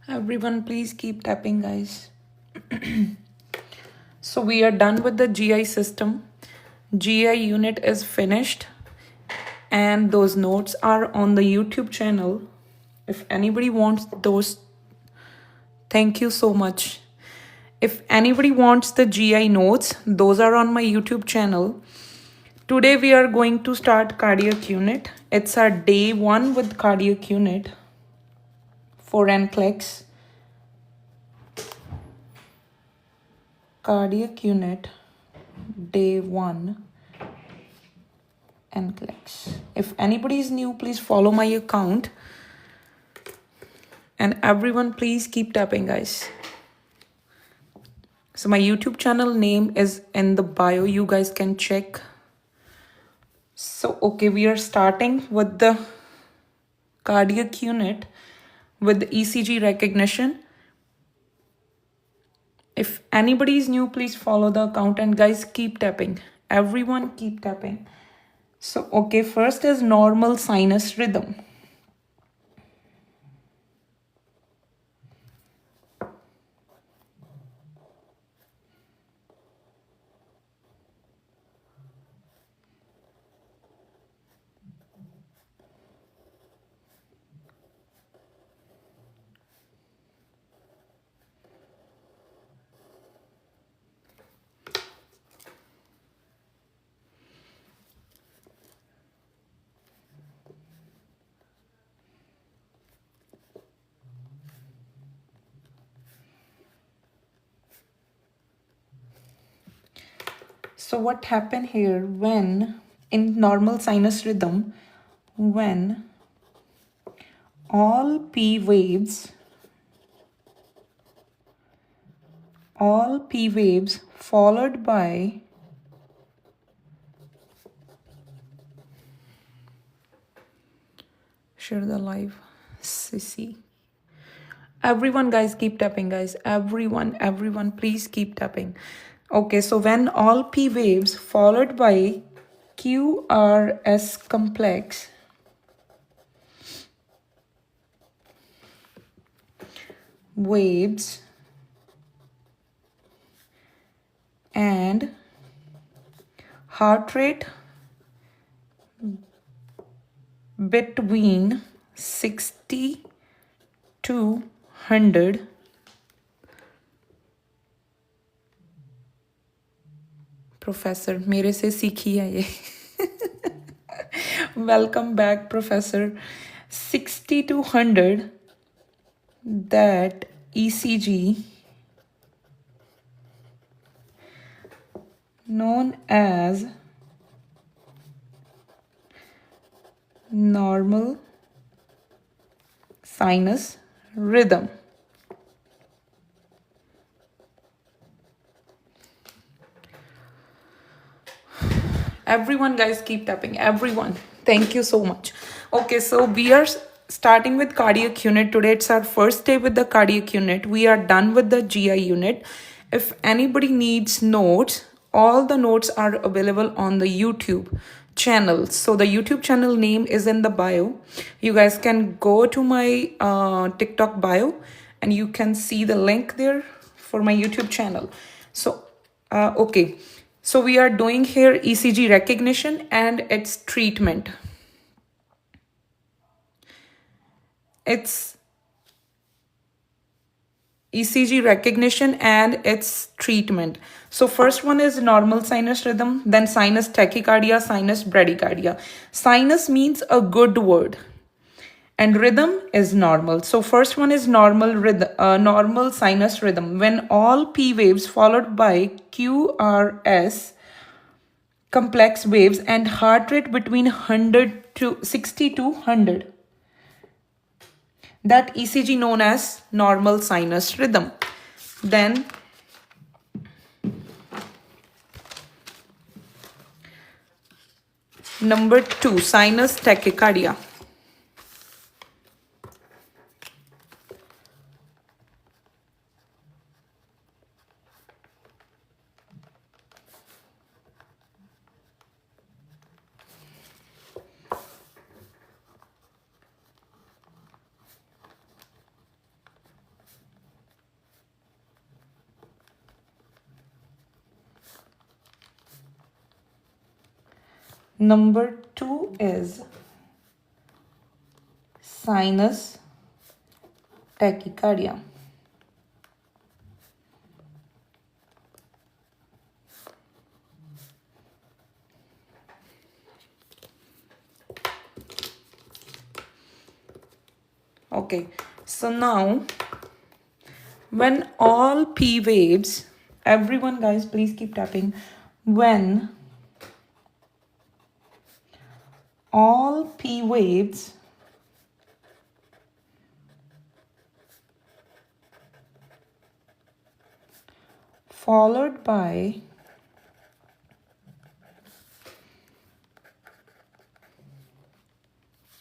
Everyone, please keep tapping, guys. So we are done with the GI system. GI unit is finished, and those notes are on the YouTube channel. If anybody wants those, thank you so much. If anybody wants the GI notes, those are on my YouTube channel. Today we are going to start cardiac unit. It's our day 1 with cardiac unit for NCLEX. Cardiac unit, day 1, NCLEX. If anybody is new, please follow my account. And everyone, please keep tapping, guys. So my YouTube channel name is in the bio. You guys can check. So, okay, we are starting with the cardiac unit with the ECG recognition. If anybody is new, please follow the account, and guys, keep tapping. Everyone keep tapping. So, okay, first is normal sinus rhythm. So what happened here when in normal sinus rhythm, when all P waves followed by share the live Sissy. Everyone, guys, keep tapping, guys. Everyone, please keep tapping. Okay, so when all P waves followed by QRS complex waves and heart rate between 60 to 100 professor मेरे से सीखी है ये Welcome back, Professor. 60 to 100, that ECG, known as normal sinus rhythm. Everyone, guys, keep tapping. Everyone. Thank you so much. Okay, so we are starting with cardiac unit today. It's our first day with the cardiac unit. We are done with the GI unit. If anybody needs notes, all the notes are available on the YouTube channel. So the YouTube channel name is in the bio. You guys can go to my TikTok bio and you can see the link there for my YouTube channel. So, okay. So we are doing here ECG recognition and its treatment. It's ECG recognition and its treatment. So first one is normal sinus rhythm, then sinus tachycardia, sinus bradycardia. Sinus means a good word and rhythm is normal. So first one is normal rhythm, normal sinus rhythm, when all P waves followed by QRS complex waves and heart rate between 100 to 60 to 100. That ECG known as normal sinus rhythm. Then number 2, sinus tachycardia. Number 2 is sinus tachycardia. Okay, so now when all P waves, everyone, guys, please keep tapping. When all P waves followed by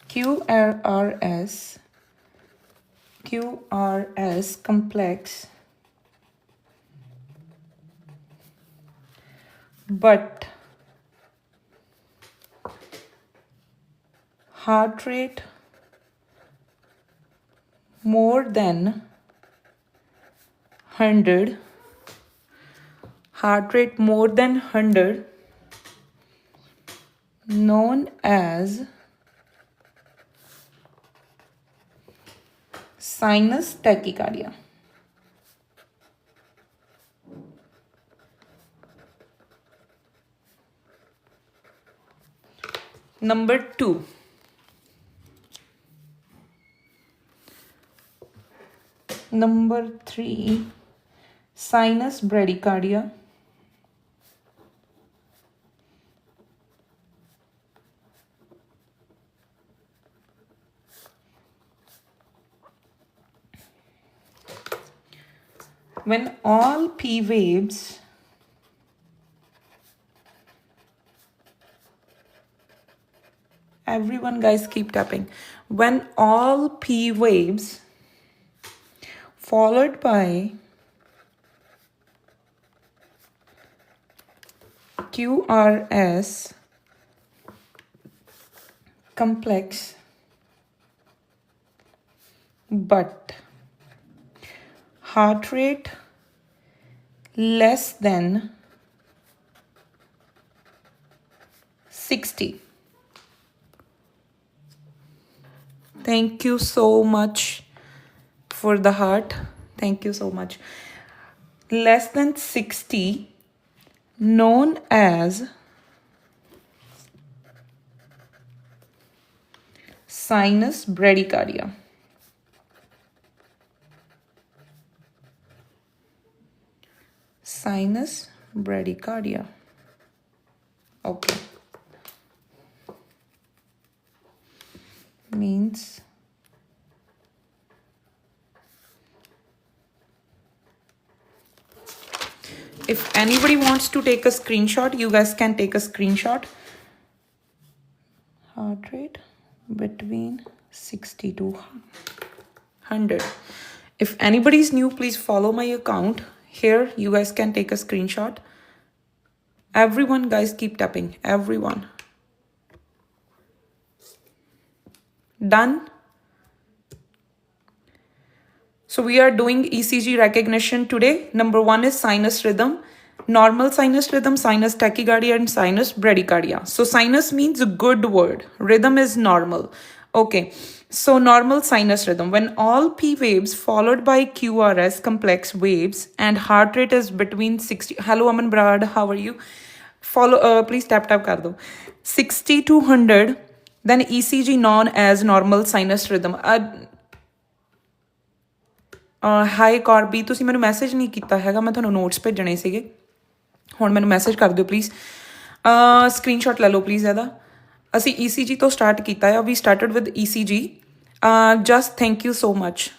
QRS complex but heart rate more than 100, known as sinus tachycardia. Number 2, number 3, sinus bradycardia. When all P waves everyone, guys, keep tapping. When all P waves followed by QRS complex but heart rate less than 60. Thank you so much for the heart. Thank you so much. Less than 60, known as sinus bradycardia. Sinus bradycardia. Okay. Means if anybody wants to take a screenshot, you guys can take a screenshot. Heart rate between 60 to 100. If anybody's new, please follow my account. Here, you guys can take a screenshot. Everyone, guys, keep tapping. Everyone. Done? So we are doing ECG recognition today. Number 1 is sinus rhythm. Normal sinus rhythm, sinus tachycardia, and sinus bradycardia. So sinus means a good word. Rhythm is normal. Okay. So normal sinus rhythm. When all P waves followed by QRS complex waves and heart rate is between 60. Hello, Aman Brad. How are you? Follow. Please tap kar do. 60 to 100. Then ECG known as normal sinus rhythm. High Karbi ਤੁਸੀਂ ਮੈਨੂੰ message ਨਹੀਂ ਕੀਤਾ ਹੈਗਾ ਮੈਂ ਤੁਹਾਨੂੰ notes ਭੇਜਣੇ ਸੀਗੇ ਹੁਣ ਮੈਨੂੰ ਮੈਸੇਜ ਕਰ ਦਿਓ ਪਲੀਜ਼ ਸਕਰੀਨਸ਼ਾਟ ਲੈ ਲਓ ਪਲੀਜ਼ ਇਹਦਾ ਅਸੀਂ ECG ਤੋਂ ਸਟਾਰਟ ਕੀਤਾ ਆ we started with ECG just thank you so much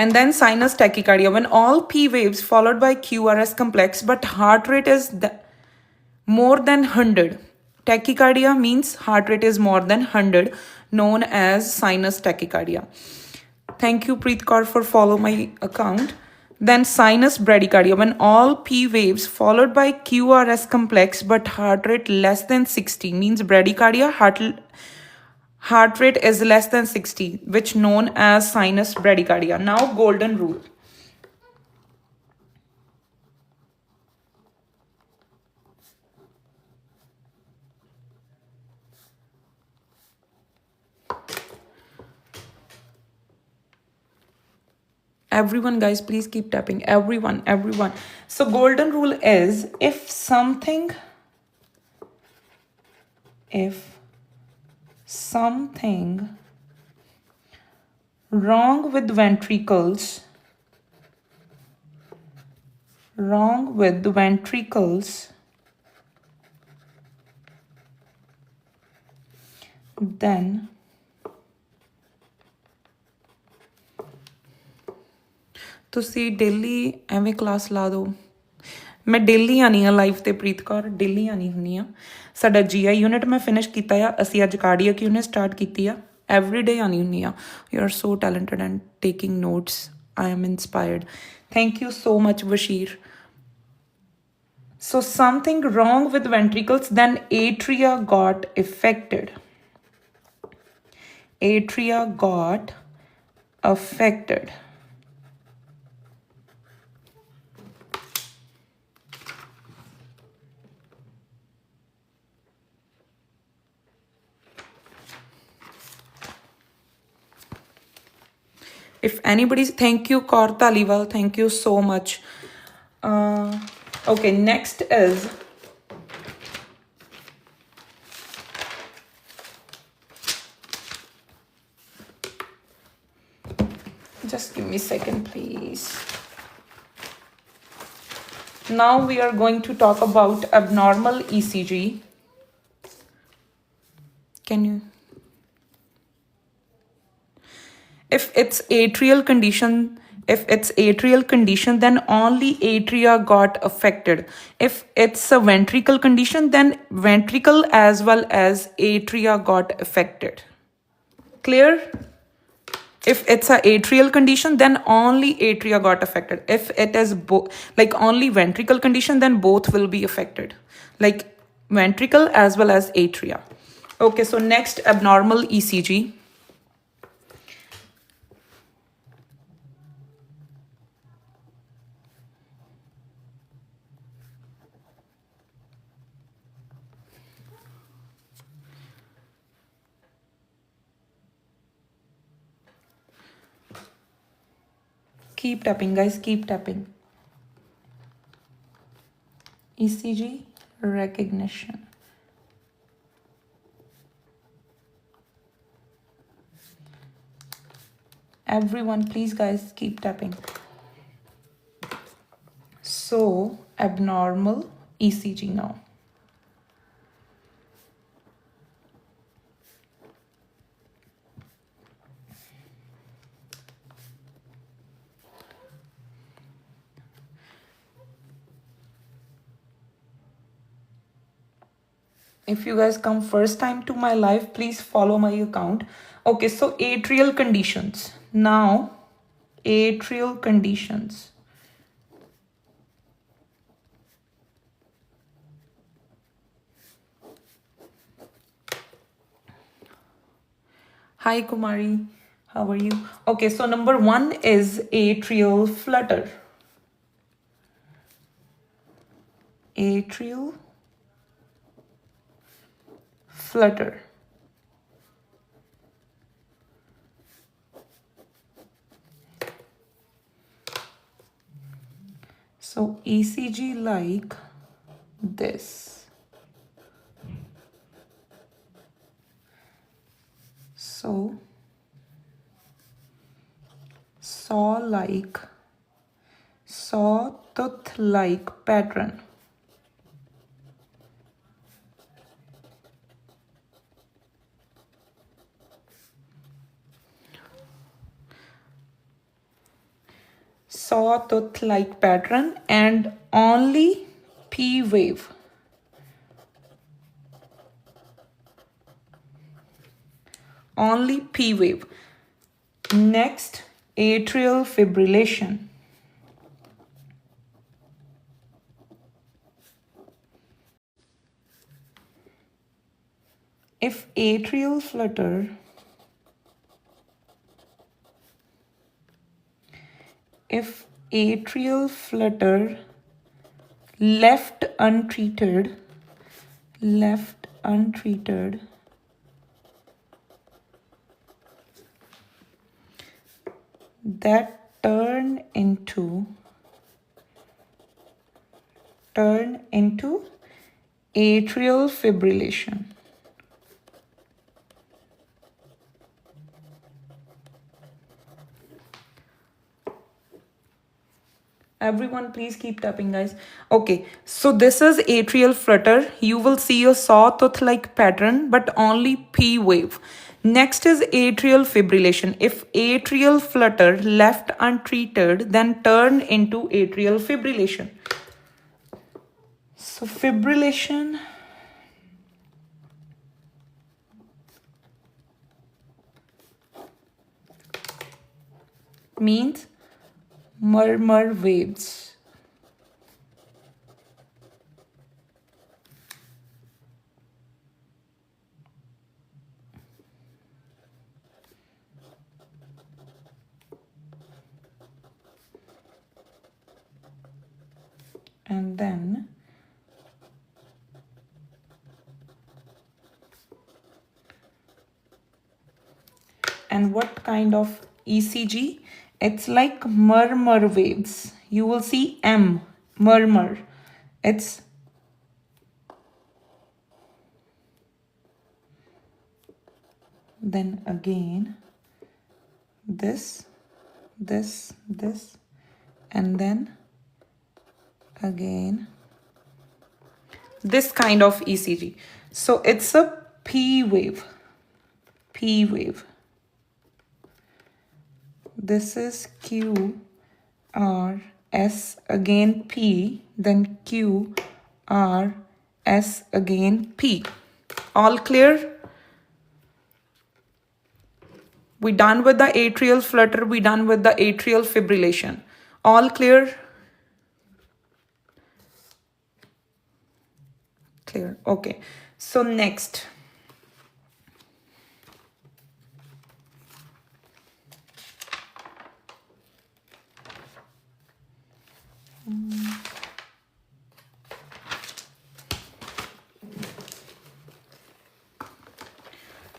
and then sinus tachycardia when all P waves followed by QRS complex but heart rate is more than 100. Tachycardia means heart rate is more than 100, known as sinus tachycardia. Thank you, Preet Kaur, for follow my account. Then sinus bradycardia, when all P waves followed by QRS complex but heart rate less than 60, means bradycardia, heart rate is less than 60, which known as sinus bradycardia. Now, golden rule. Everyone, guys, please keep tapping. Everyone. So golden rule is if something wrong with ventricles then ਤੁਸੀਂ daily ਐਵੇਂ class ਲਾ ਦਿਓ ਮੈਂ daily ਆਉਣੀ ਆ live 'ਤੇ ਪ੍ਰੀਤ Kaur daily ਆਉਣੀ ਹੁੰਦੀ ਆ ਸਾਡਾ GI ਯੂਨਿਟ ਮੈਂ ਫਿਨਿਸ਼ ਕੀਤਾ ਆ ਅਸੀਂ ਅੱਜ ਕਾਰਡੀਅਕ ਯੂਨਿਟ ਸਟਾਰਟ ਕੀਤੀ ਆ ਐਵਰੀ ਡੇ ਆਉਣੀ ਹੁੰਦੀ ਆ you are so talented and taking notes I am inspired thank you so much Bashir So something wrong with ventricles, then atria got affected. If anybody's, thank you, Kaur Taliwal, thank you so much. Okay, next is just give me a second, please. Now we are going to talk about abnormal ECG. Can you? If it's atrial condition, then only atria got affected. If it's a ventricle condition, then ventricle as well as atria got affected. Clear? If it's a atrial condition, then only atria got affected. If it is like only ventricle condition, then both will be affected. Like ventricle as well as atria. Okay, so next, abnormal ECG. Keep tapping, guys, keep tapping. ECG recognition. Everyone, please guys, keep tapping. So abnormal ECG now. If you guys come first time to my live, please follow my account. Okay, so atrial conditions. Now, atrial conditions. Hi Kumari, how are you? Okay, so number 1 is atrial flutter. Atrial flutter. So ECG like this. So sawtooth-like pattern. Sawtooth-like pattern and only P wave. Only P wave. Next, atrial fibrillation. If atrial flutter left untreated that turn into atrial fibrillation. Everyone, please keep tapping, guys. Okay, so this is atrial flutter. You will see a sawtooth-like pattern, but only P wave. Next is atrial fibrillation. If atrial flutter left untreated, then turn into atrial fibrillation. So fibrillation means murmur waves. And then what kind of ECG? It's like murmur waves. You will see M, murmur. It's then again this, and then again this kind of ECG. So it's a P wave. This is Q, R, S, again P, then Q, R, S, again P. All clear? We done with the atrial flutter. We done with the atrial fibrillation. All clear? Clear. Okay. So next.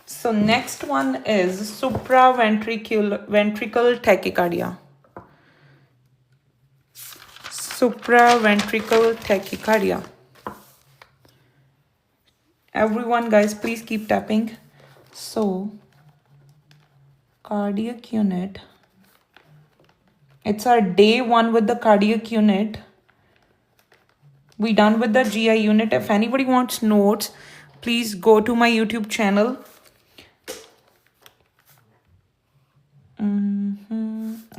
So next one is supraventricular tachycardia. Supraventricular tachycardia. Everyone, guys, please keep tapping. So, cardiac unit. It's our day 1 with the cardiac unit. We done with the GI unit. If anybody wants notes, please go to my YouTube channel.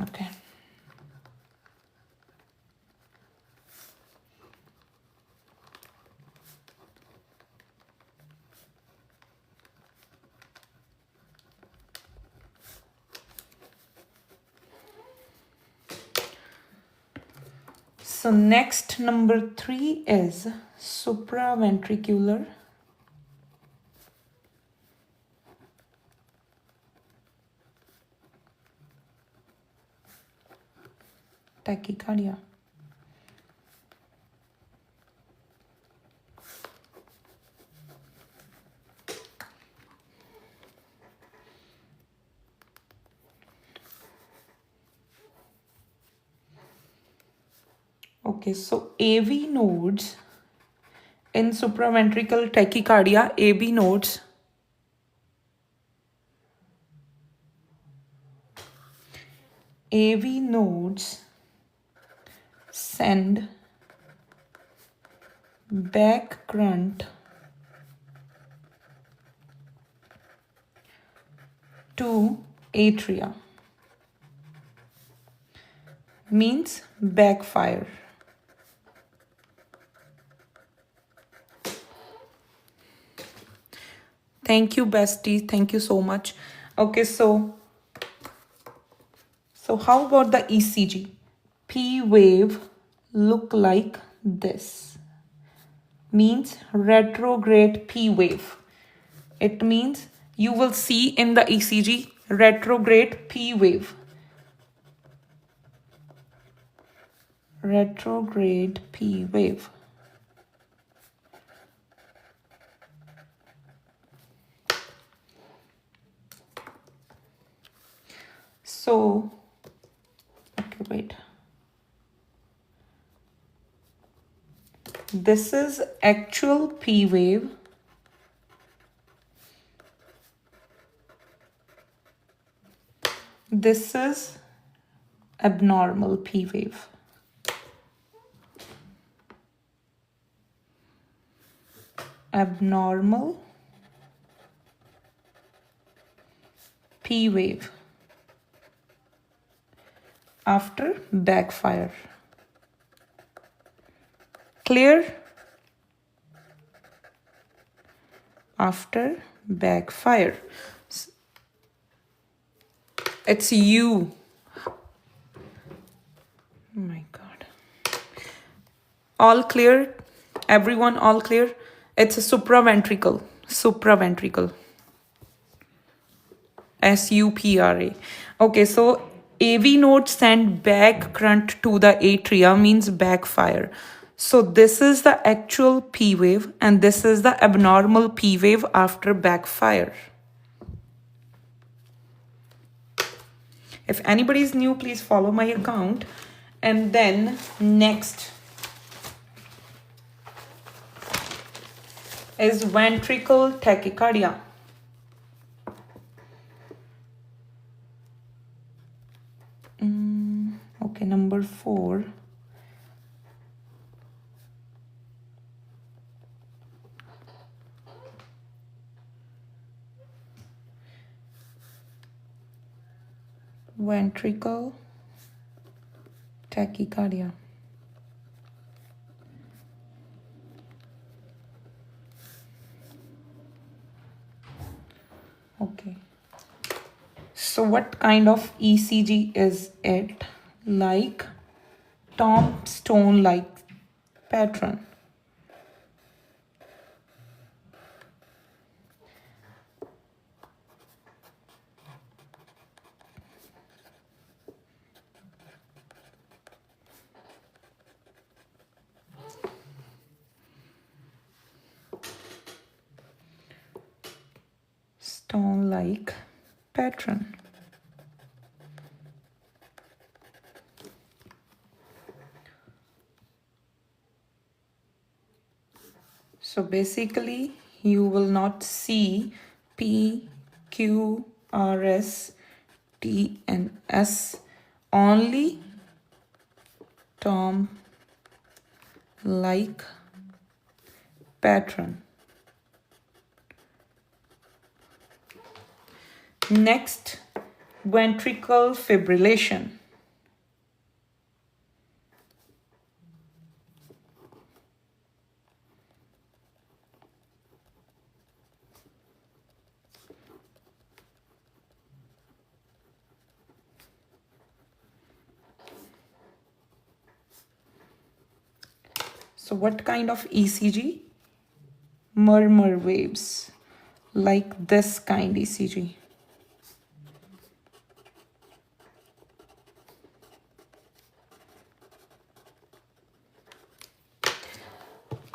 Okay. So next, number 3 is supraventricular tachycardia. Okay, so AV nodes in supraventricular tachycardia, AV nodes send back current to atria, means backfire. Thank you, bestie. Thank you so much. Okay, so how about the ECG? P wave look like this. Means retrograde P wave. It means you will see in the ECG retrograde P wave. Retrograde P wave. So, okay, wait. This is actual P wave. This is abnormal P wave. Abnormal P wave after backfire. Clear? After backfire. It's you. Oh my God. All clear? Everyone, all clear? It's a supraventricle. Supraventricle. SUPRA. Okay, so AV node send back current to the atria, means backfire. So this is the actual P wave and this is the abnormal P wave after backfire. If anybody is new, please follow my account. And then next is ventricle tachycardia. Okay, number 4. Ventricle tachycardia. Okay. So what kind of ECG is it? Like tombstone-like pattern. Stone-like pattern. So basically you will not see P, Q, R, S, T, and S. Only Tom like pattern. Next, ventricular fibrillation. So what kind of ECG? Murmur waves, like this kind ECG.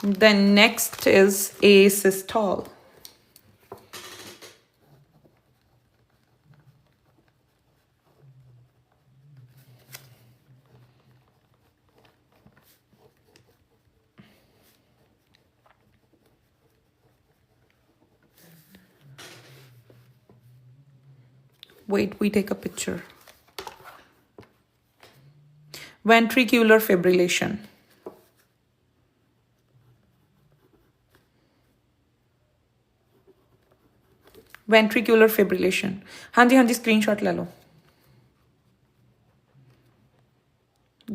Then next is asystole. Wait, we take a picture. Ventricular fibrillation. Ventricular fibrillation. हाँ जी screenshot ले लो.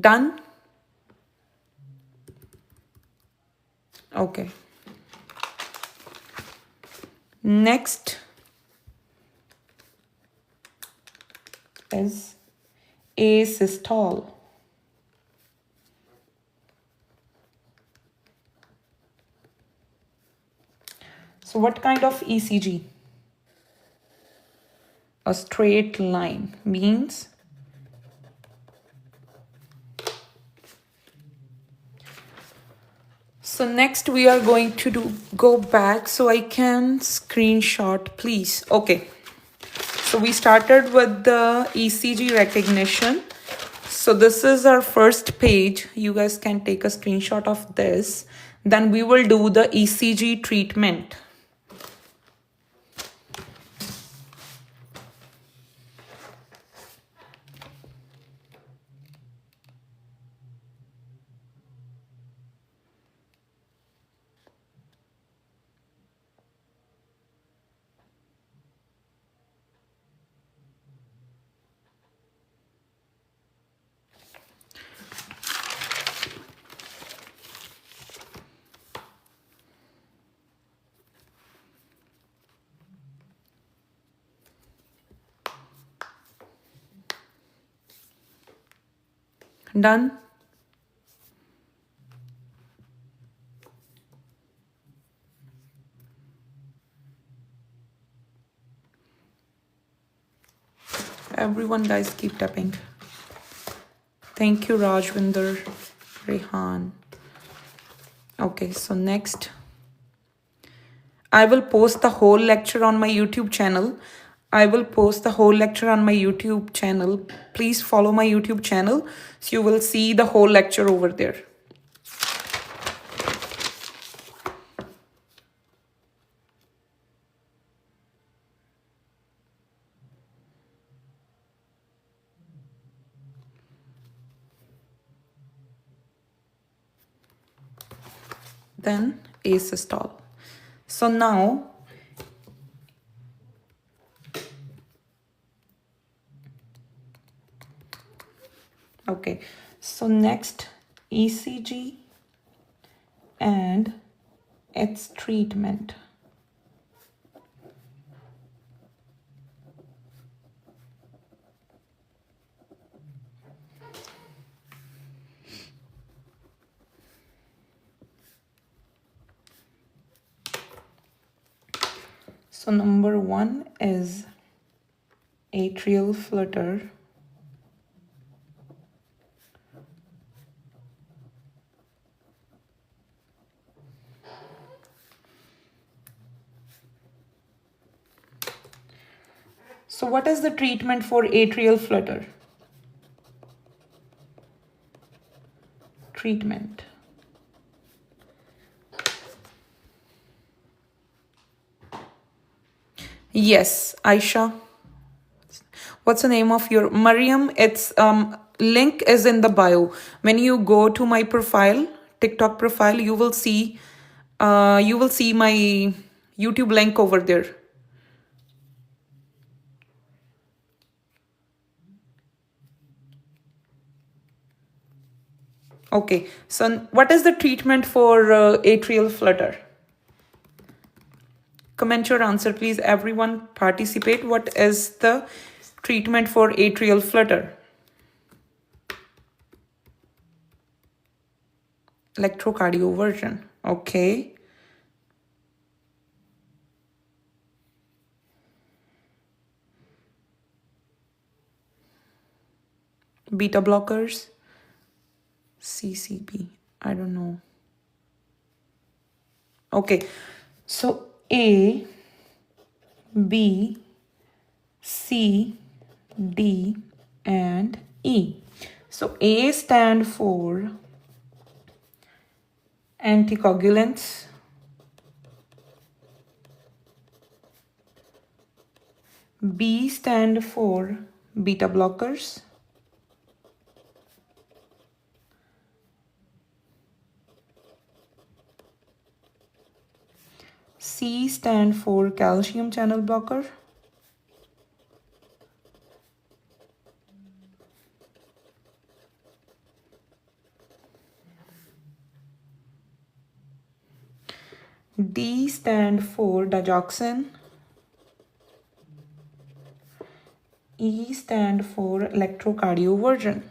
Done? Okay. Next is asystole. So what kind of ECG? A straight line means so next we are going to go back so I can screenshot, please. Okay. So we started with the ECG recognition. So this is our first page. You guys can take a screenshot of this. Then we will do the ECG treatment. Done? Everyone guys keep tapping. Thank you Rajwinder, Rehan. Okay, so next I will post the whole lecture on my YouTube channel. I will post the whole lecture on my YouTube channel. Please follow my YouTube channel so you will see the whole lecture over there. Then asystole. So now okay, so next ECG and its treatment. So number one is atrial flutter. So what is the treatment for atrial flutter? Treatment. Yes, Aisha. What's the name of your Mariam? It's link is in the bio. When you go to my profile, TikTok profile, you will see my YouTube link over there. Okay, so what is the treatment for atrial flutter? Comment your answer, please. Everyone participate. What is the treatment for atrial flutter? Electrocardioversion. Okay. Beta blockers. CCB. I don't know. Okay. So A, B, C, D, and E. So A stand for anticoagulants. B stand for beta blockers. C stand for calcium channel blocker. D stand for digoxin. E stand for electrocardioversion.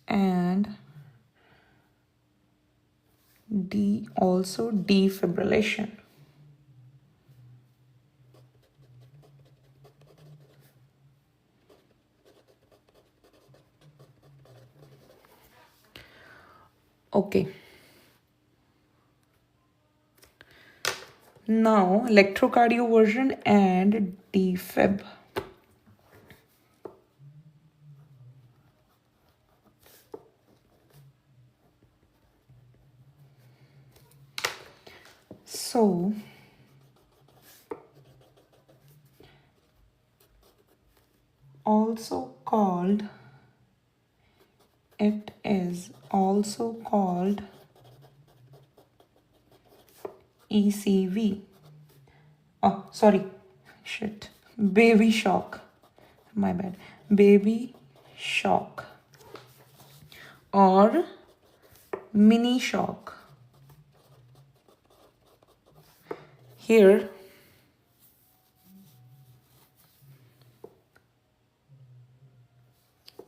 And D also defibrillation. Okay. Now electrocardioversion and defib. So also called, it is also called ECV. Oh, sorry. Shit. Baby shock. My bad. Baby shock. Or mini shock. Here,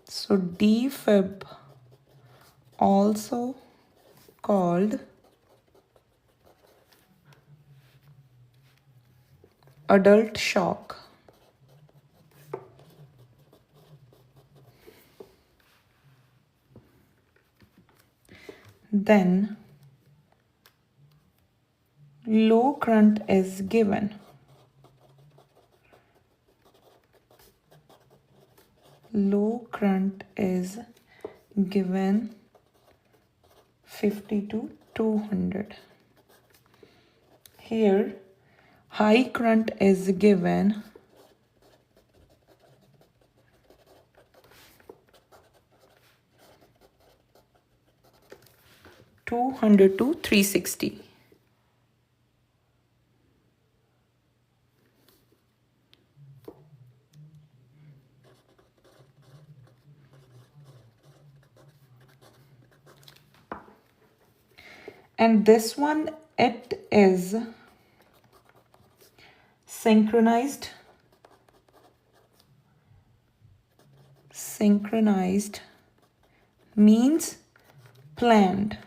so defib also called adult shock. Then low current is given. Low current is given 50 to 200. Here high current is given 200 to 360. And this one, it is synchronized. Synchronized means planned.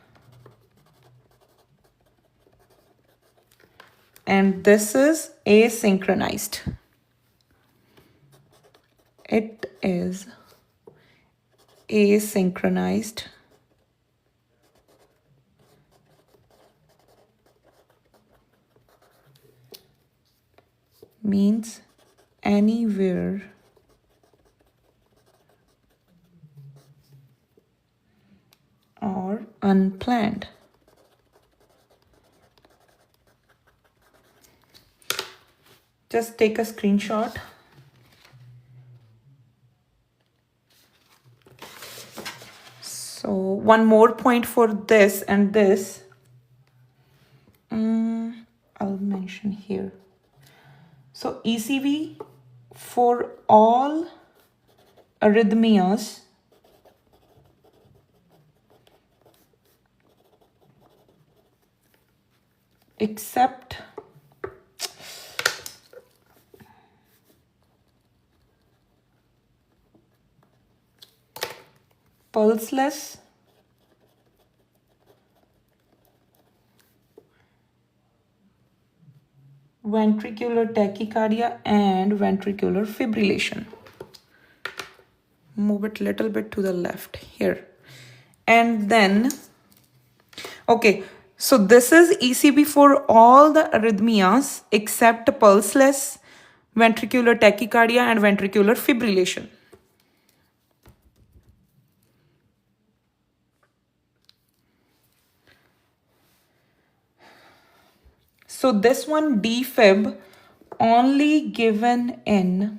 And this is asynchronized. It is asynchronized. Means anywhere or unplanned. Just take a screenshot. So one more point for this and this. I'll mention here. So ECG for all arrhythmias except pulseless, ventricular tachycardia and ventricular fibrillation. Move it a little bit to the left here. And then, okay, so this is ECG for all the arrhythmias except pulseless, ventricular tachycardia and ventricular fibrillation. So this one defib only given in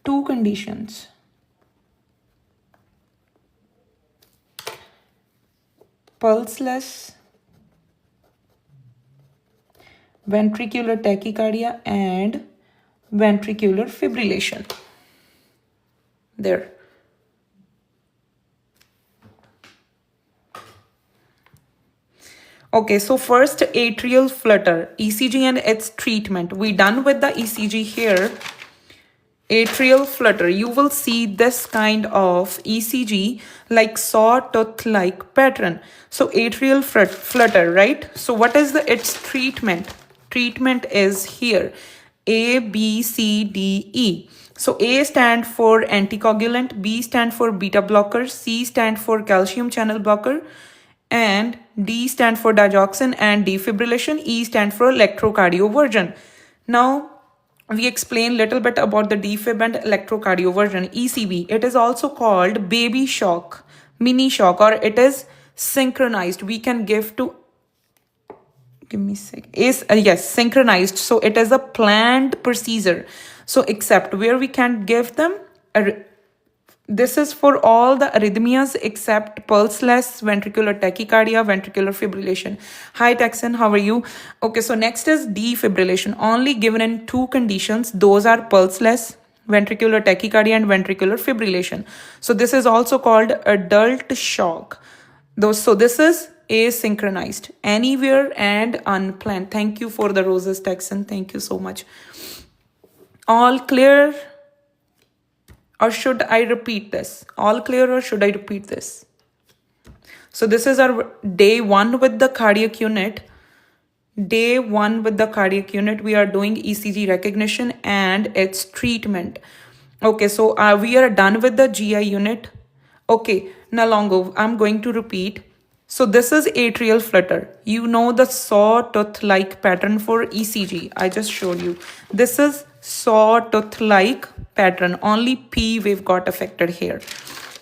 two conditions. Pulseless, ventricular tachycardia and ventricular fibrillation. There. Okay, so first atrial flutter, ECG and its treatment. We done with the ECG here. Atrial flutter, you will see this kind of ECG like sawtooth-like pattern. So atrial flutter, right? So what is its treatment? Treatment is here, A, B, C, D, E. So A stand for anticoagulant, B stand for beta blocker, C stand for calcium channel blocker, and D stand for digoxin and defibrillation, E stand for electrocardioversion. Now, we explain little bit about the defib and electrocardioversion, ECV. It is also called baby shock, mini shock, or it is synchronized. We can give to, give me a sec, yes, synchronized. So it is a planned procedure. So except where we can give them, this is for all the arrhythmias except pulseless, ventricular tachycardia, ventricular fibrillation. Hi Texan, how are you? Okay, so next is defibrillation, only given in two conditions. Those are pulseless, ventricular tachycardia and ventricular fibrillation. So this is also called adult shock. So this is asynchronized, anywhere and unplanned. Thank you for the roses, Texan. Thank you so much. All clear? Or should I repeat this? All clear or should I repeat this? So this is our day one with the cardiac unit. Day one with the cardiac unit, we are doing ECG recognition and its treatment. Okay, so we are done with the GI unit. Okay, now longo, I'm going to repeat. So this is atrial flutter. You know the sawtooth-like pattern for ECG. I just showed you. This is sawtooth-like pattern. Only P wave got affected here.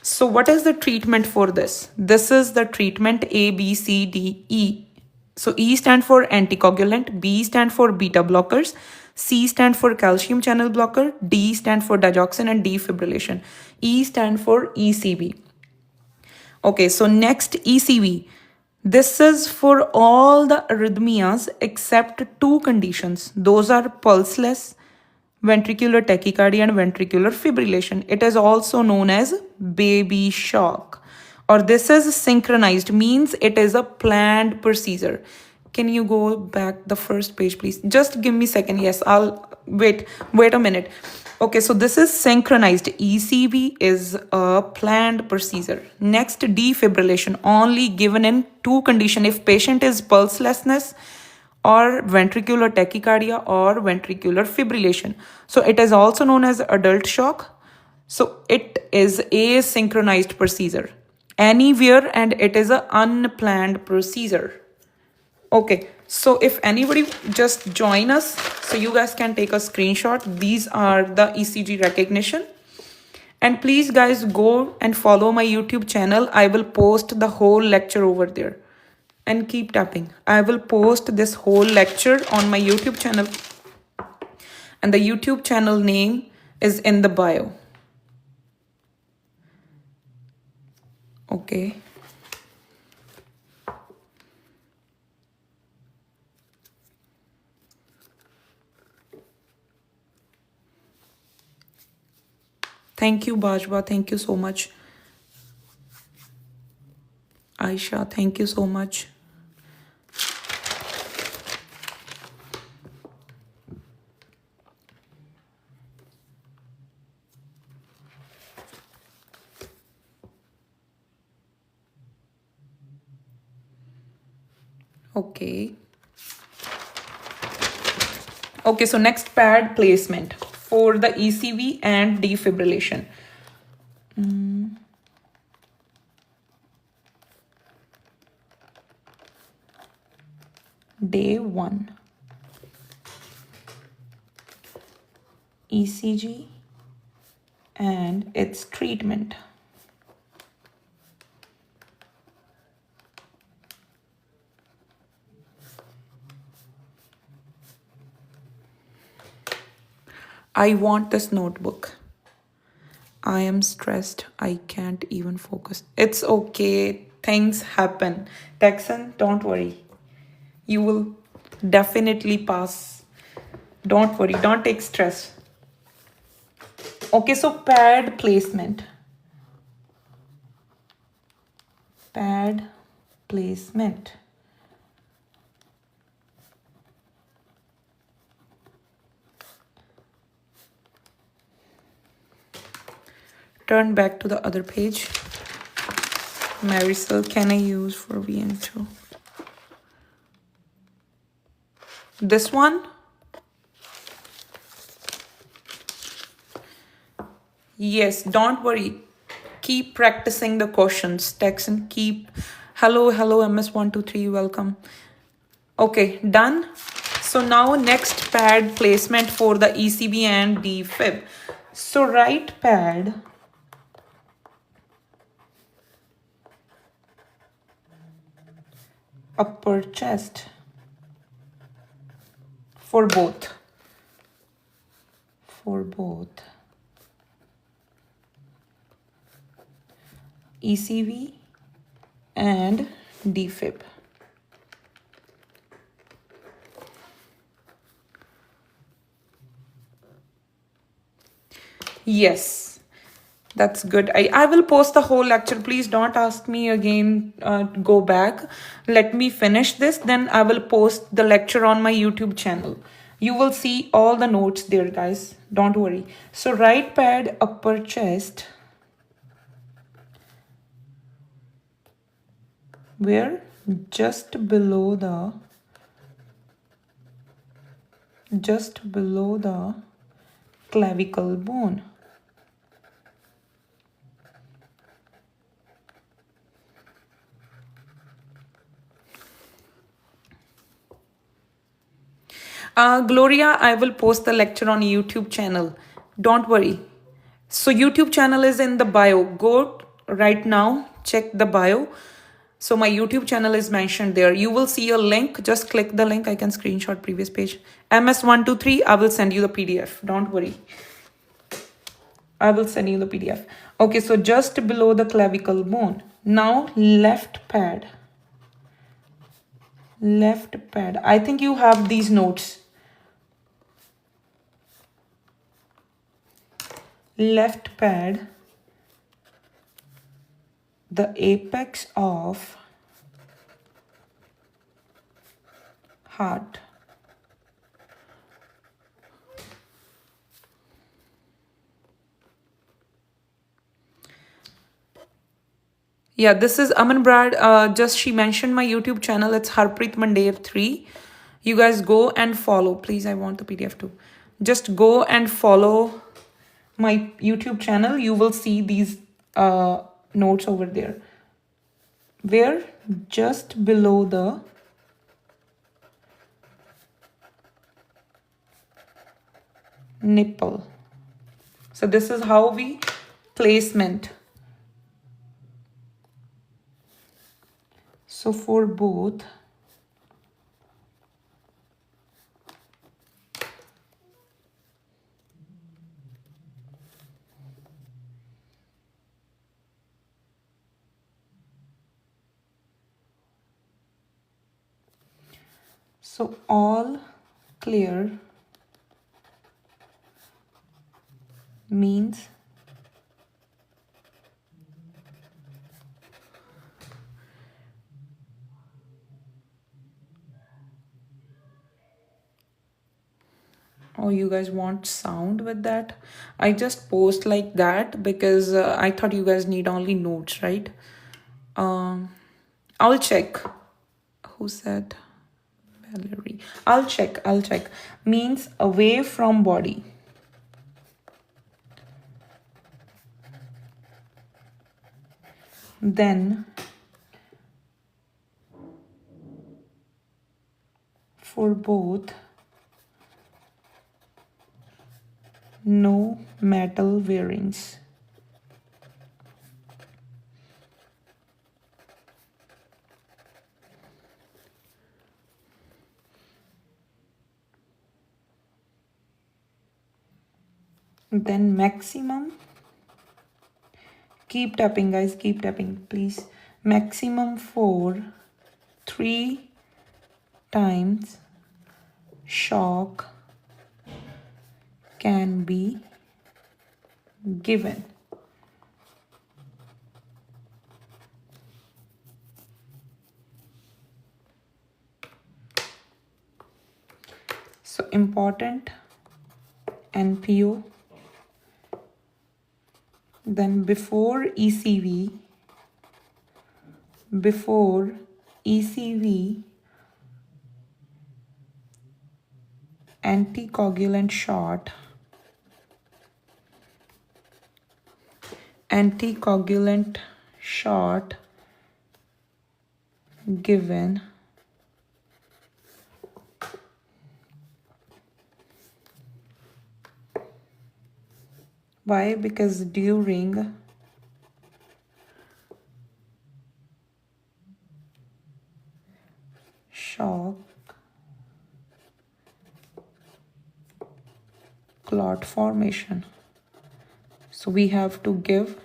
So what is the treatment for this? This is the treatment A, B, C, D, E. So E stand for anticoagulant, B stand for beta blockers, C stand for calcium channel blocker, D stand for digoxin and defibrillation. E stand for ECV. Okay, so next ECV. This is for all the arrhythmias except two conditions. Those are pulseless, ventricular tachycardia and ventricular fibrillation. It is also known as baby shock. Or this is synchronized, means it is a planned procedure. Can you go back the first page, please? Just give me a second. Yes, I'll wait a minute. Okay, so this is synchronized. ECV is a planned procedure. Next, defibrillation, only given in two conditions. If patient is pulselessness or ventricular tachycardia or ventricular fibrillation. So it is also known as adult shock. So it is a synchronized procedure anywhere and it is an unplanned procedure. Okay, so if anybody just join us, so you guys can take a screenshot. These are the ECG recognition. And please guys go and follow my YouTube channel. I will post the whole lecture over there. And keep tapping. I will post this whole lecture on my YouTube channel. And the YouTube channel name is in the bio. Okay. Thank you, Bajwa. Thank you so much. Aisha, thank you so much. Okay. Okay, so next pad placement for the ECV and defibrillation. Day 1. ECG and its treatment. I want this notebook. I am stressed. I can't even focus. It's okay. Things happen. Texan, don't worry. You will definitely pass. Don't worry. Don't take stress. Okay, so pad placement. Pad placement. Turn back to the other page. Marisol, can I use for VN2? This one? Yes, don't worry. Keep practicing the questions. Text and keep. Hello, MS123, welcome. Okay, done. So now next pad placement for the ECB and defib. So right pad. Upper chest. For both. For both. ECV and defib. Yes, that's good. I will post the whole lecture. Please don't ask me again, go back. Let me finish this. Then I will post the lecture on my YouTube channel. You will see all the notes there, guys. Don't worry. So right pad, upper chest. Where? Just below the clavicle bone. Gloria, I will post the lecture on YouTube channel. Don't worry. So YouTube channel is in the bio. Go right now, check the bio. So my YouTube channel is mentioned there. You will see a link. Just click the link. I can screenshot previous page. MS123, I will send you the PDF. Don't worry. I will send you the PDF. Okay, so just below the clavicle bone. Now left pad. Left pad. I think you have these notes. Left pad, the apex of heart. Yeah, this is Aman Brad. Just she mentioned my YouTube channel. It's Harpreet Mandair 3. You guys go and follow. Please, I want the PDF too. Just go and follow my YouTube channel. You will see these notes over there. Where? Just below the nipple. So this is how we placement. So for both, so all clear means oh, you guys want sound with that? I just post like that because I thought you guys need only notes, right? I'll check. Who said? Valerie. I'll check. Means away from body. Then for both, no metal wearings. Then maximum, keep tapping guys, keep tapping please. Maximum for 3 times shock can be given. So important NPO. Then before ECV, anticoagulant shot given. Why? Because during shock clot formation, so we have to give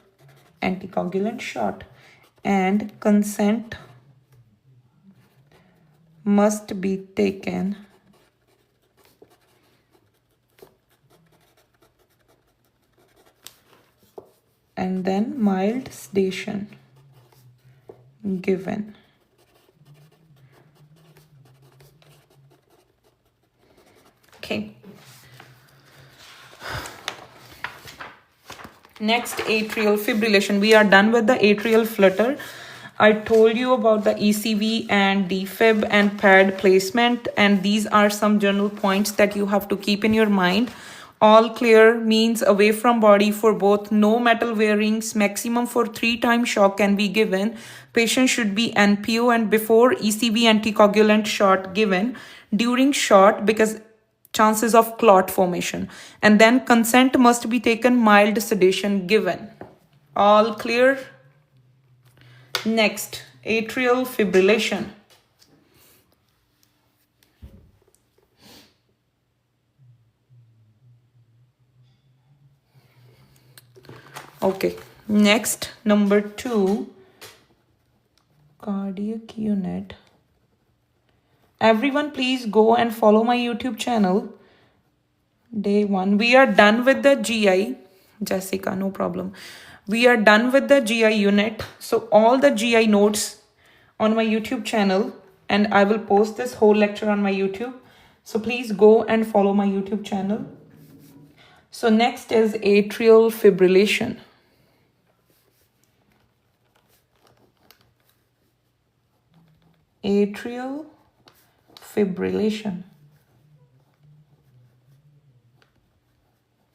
anticoagulant shot, and consent must be taken and then mild sedation given. Okay. Next, atrial fibrillation. We are done with the atrial flutter. I told you about the ECV and defib and pad placement, and these are some general points that you have to keep in your mind. All clear means away from body for both, no metal wearings, maximum for 3 times shock can be given. Patient should be NPO and before ECV anticoagulant shot given, during shot because chances of clot formation, and then consent must be taken, mild sedation given. All clear? Next, atrial fibrillation. Okay, next, number 2, cardiac unit. Everyone please go and follow my YouTube channel. Day 1. We are done with the GI. Jessica, no problem. We are done with the GI unit. So all the GI notes on my YouTube channel, and I will post this whole lecture on my YouTube. So please go and follow my YouTube channel. So next is atrial fibrillation. Atrial fibrillation.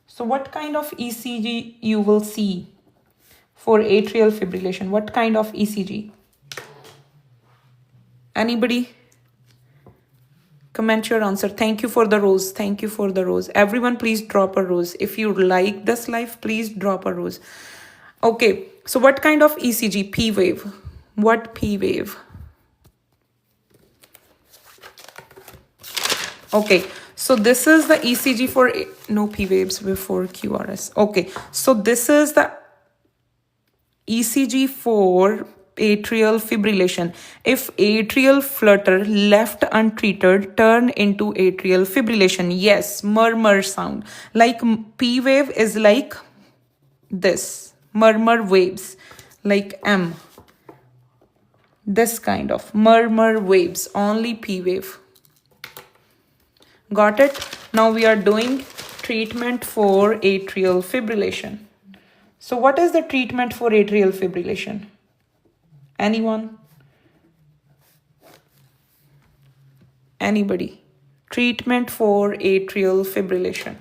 So what kind of ECG you will see for atrial fibrillation? What kind of ECG? Anybody? Comment your answer. Thank you for the rose. Thank you for the rose. Everyone, please drop a rose. If you like this live, please drop a rose. Okay, so what kind of ECG? P wave. What P wave? Okay, so this is the ECG for no P waves before QRS. Okay, so this is the ECG for atrial fibrillation. If atrial flutter left untreated turn into atrial fibrillation. Yes, murmur sound. Like P wave is like this. Murmur waves like M. This kind of murmur waves. Only P wave. Got it? Now we are doing treatment for atrial fibrillation. So what is the treatment for atrial fibrillation? Anyone? Anybody? Treatment for atrial fibrillation.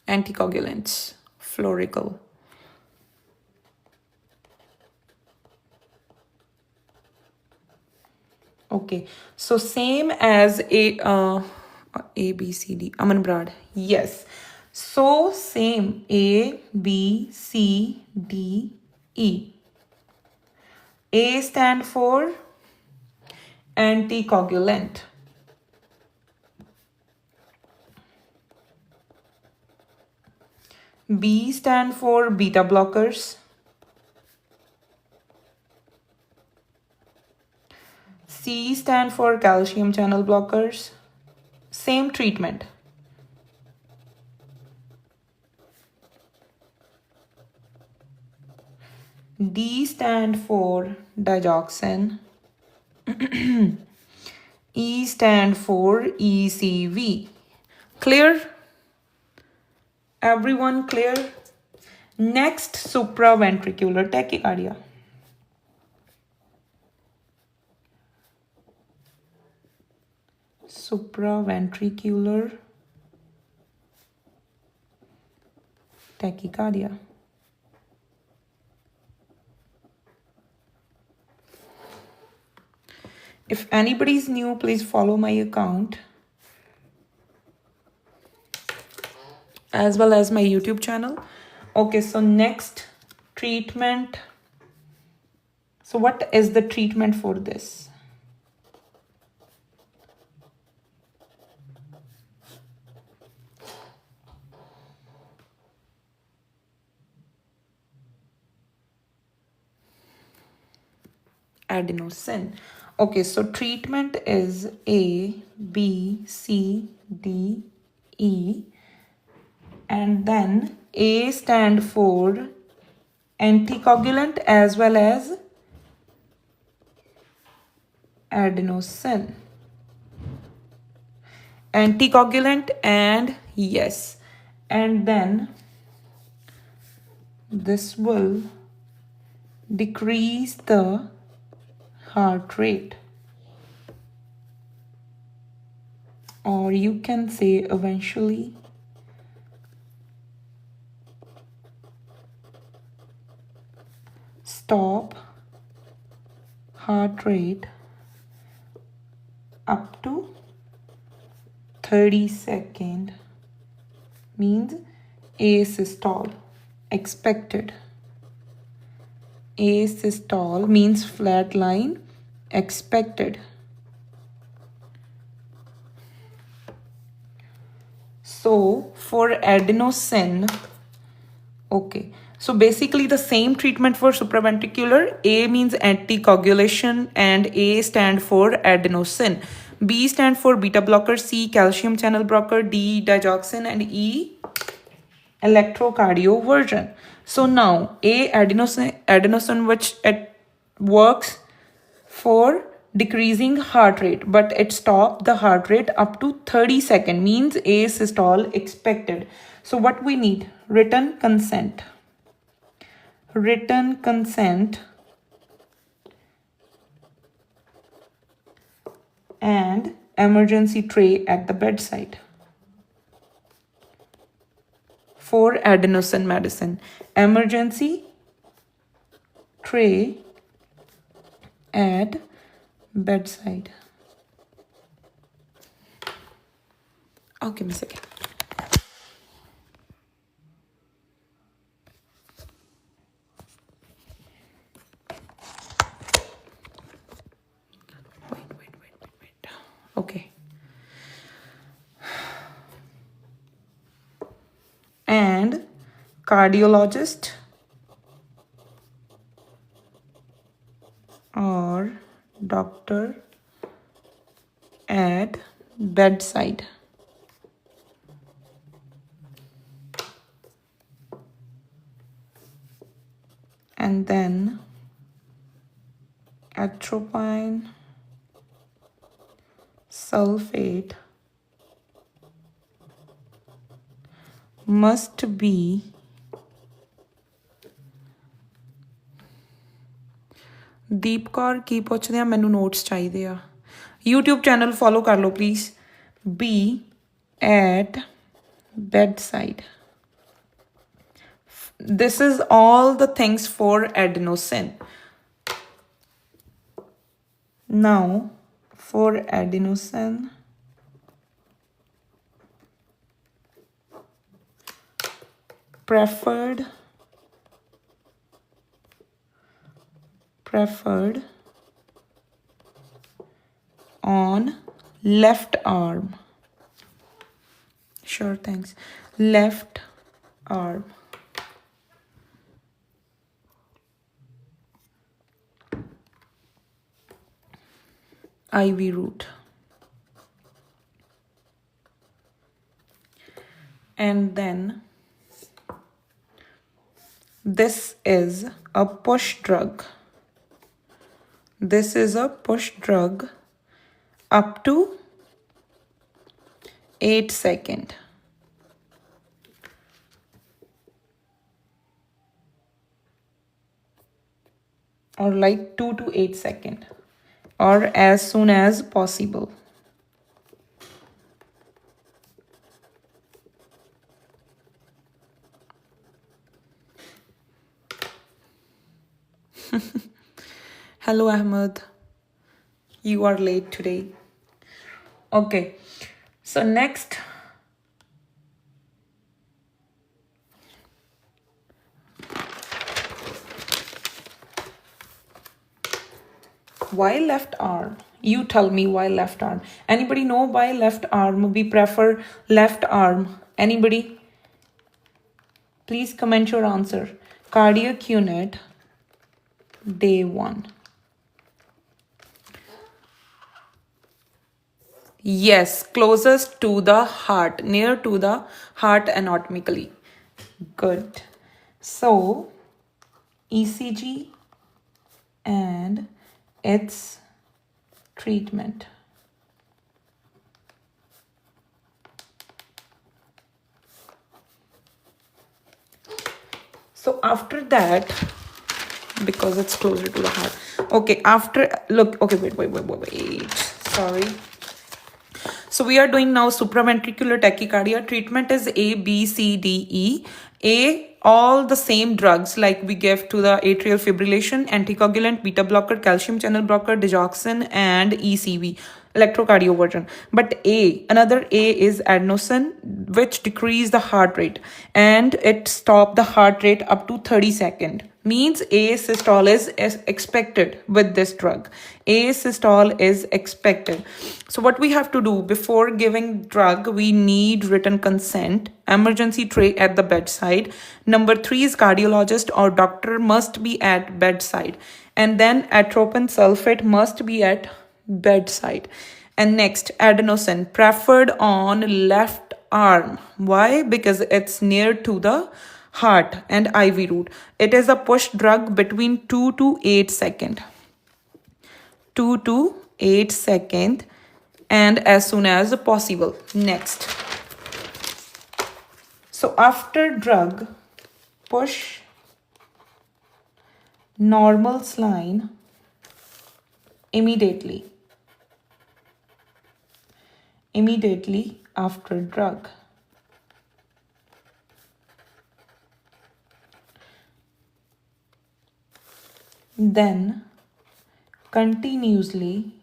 Anticoagulants, Florical. Okay, so same as A, B, C, D. Aman Brad. Yes. So same A, B, C, D, E. A stand for anticoagulant. B stand for beta blockers. C stand for calcium channel blockers. Same treatment. D stand for digoxin. E stand for ECV. Clear? Everyone clear? Next, supraventricular tachycardia. Supraventricular tachycardia. If anybody is new, please follow my account as well as my YouTube channel. Okay, so next treatment. So what is the treatment for this? Adenosine. Okay, so treatment is A, B, C, D, E. And then A stand for anticoagulant as well as adenosine. Anticoagulant and yes. And then this will decrease the heart rate. Or you can say eventually stop heart rate up to 30 seconds means asystole expected. Asystole means flat line expected. So for adenosine, okay. So basically the same treatment for supraventricular. A means anticoagulation and A stand for adenosine. B stand for beta blocker, C calcium channel blocker, D digoxin, and E electrocardioversion. So now A adenosine which it works for decreasing heart rate, but it stopped the heart rate up to 30 seconds means asystole expected. So what we need? Written consent. Written consent and emergency tray at the bedside for adenosine medicine. Emergency tray at bedside. Oh, give me a second. Wait. Okay. And cardiologist or doctor at bedside. And then atropine sulfate must be Deep Kaur ਕੀ ਪੁੱਛਦੇ ਆ ਮੈਨੂੰ notes ਚਾਹੀਦੇ ਆ YouTube channel follow ਕਰ ਲਓ please be at bedside. This is all the things for adenosine. Now for adenosine, preferred on left arm. Sure, thanks. Left arm. IV route. And then this is a push drug. This is a push drug up to 8 seconds. Or like 2 to 8 seconds. Or as soon as possible. Hello Ahmed, you are late today. Okay, so next why left arm? You tell me why left arm. Anybody know why left arm? We prefer left arm. Anybody? Please comment your answer. Cardiac unit, day 1. Yes, closest to the heart, near to the heart anatomically. Good. So, ECG and its treatment. So after that, because it's closer to the heart. Okay, after, look, okay, wait. Sorry. So we are doing now supraventricular tachycardia. Treatment is A, B, C, D, E. A, all the same drugs like we give to the atrial fibrillation, anticoagulant, beta blocker, calcium channel blocker, digoxin, and ECV, electrocardioversion. But A, another A is adenosine, which decrease the heart rate and it stop the heart rate up to 30 seconds. Means A systole is expected with this drug. A systole is expected. So what we have to do before giving drug, we need written consent, emergency tray at the bedside. Number 3 is cardiologist or doctor must be at bedside. And then atropine sulfate must be at bedside. And next, adenosine preferred on left arm. Why? Because it's near to the heart and IV route. It is a push drug between 2 to 8 seconds. 2 to 8 seconds and as soon as possible. Next. So after drug, push normal saline immediately after drug. Then continuously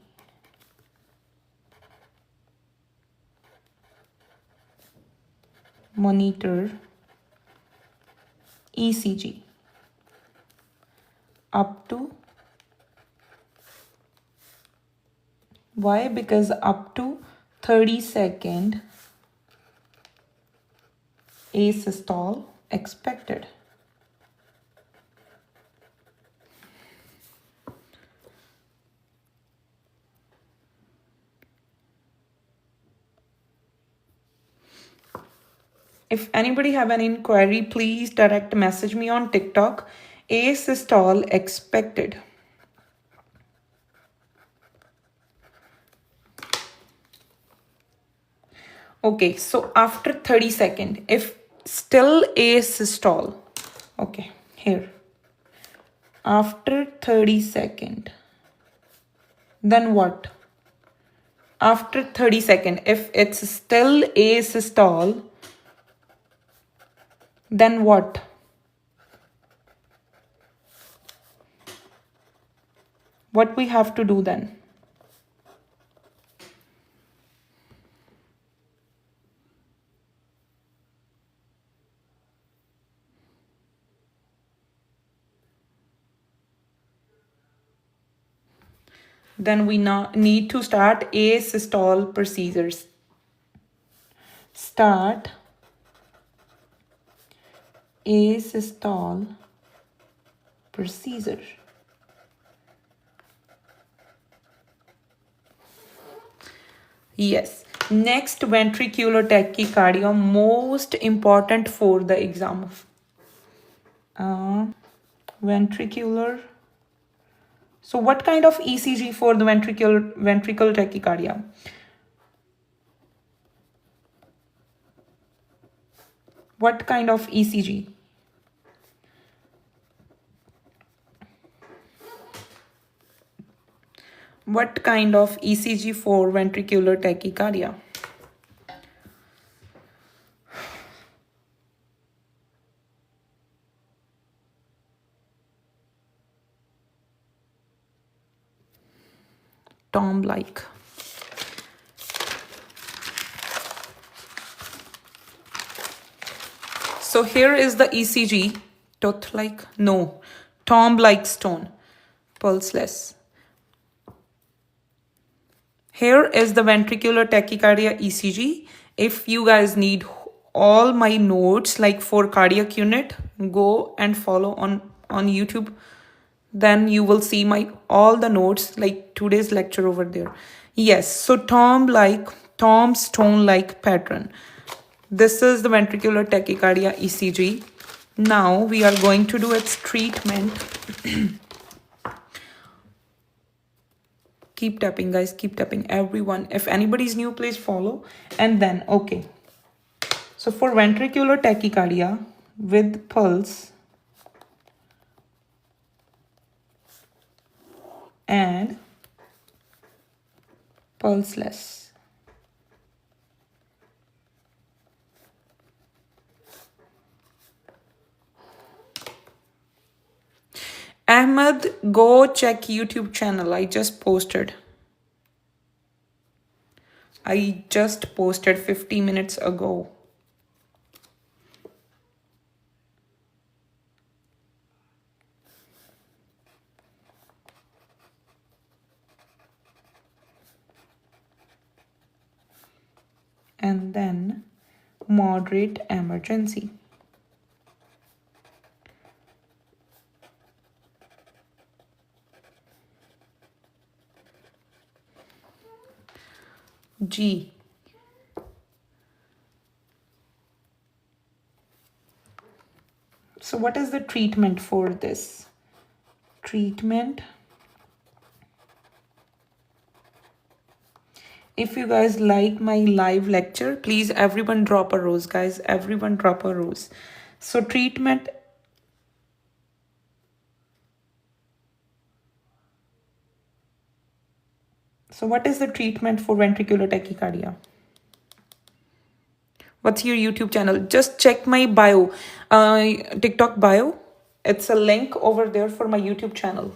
monitor ECG up to, why? Because up to 30-second asystole expected. If anybody have an inquiry, please direct message me on TikTok. Asystole expected. Okay, so after 30-second, if still asystole, okay, here, after 30-second, then what? After 30-second, if it's still asystole, then what? What we have to do then? Then we need to start asystole procedures. Start asystole procedure. Yes. Next, ventricular tachycardia, most important for the exam. Ventricular. So what kind of ECG for the ventricular tachycardia? What kind of ECG? What kind of ECG for ventricular tachycardia? Tomb-like. So here is the ECG. Tooth-like? No. Tomb-like stone. Pulseless. Here is the ventricular tachycardia ECG. If you guys need all my notes like for cardiac unit, go and follow on YouTube. Then you will see my all the notes like today's lecture over there. Yes, so tomb stone-like pattern. This is the ventricular tachycardia ECG. Now we are going to do its treatment. Keep tapping, guys, keep tapping, everyone. If anybody's new, please follow. And then, okay. So for ventricular tachycardia with pulse and pulseless. Ahmed, go check YouTube channel. I just posted 50 minutes ago. And then moderate emergency. G. So what is the treatment for this? Treatment. If you guys like my live lecture, please everyone drop a rose, guys. Everyone drop a rose. So treatment. So what is the treatment for ventricular tachycardia? What's your YouTube channel? Just check my bio, TikTok bio. It's a link over there for my YouTube channel.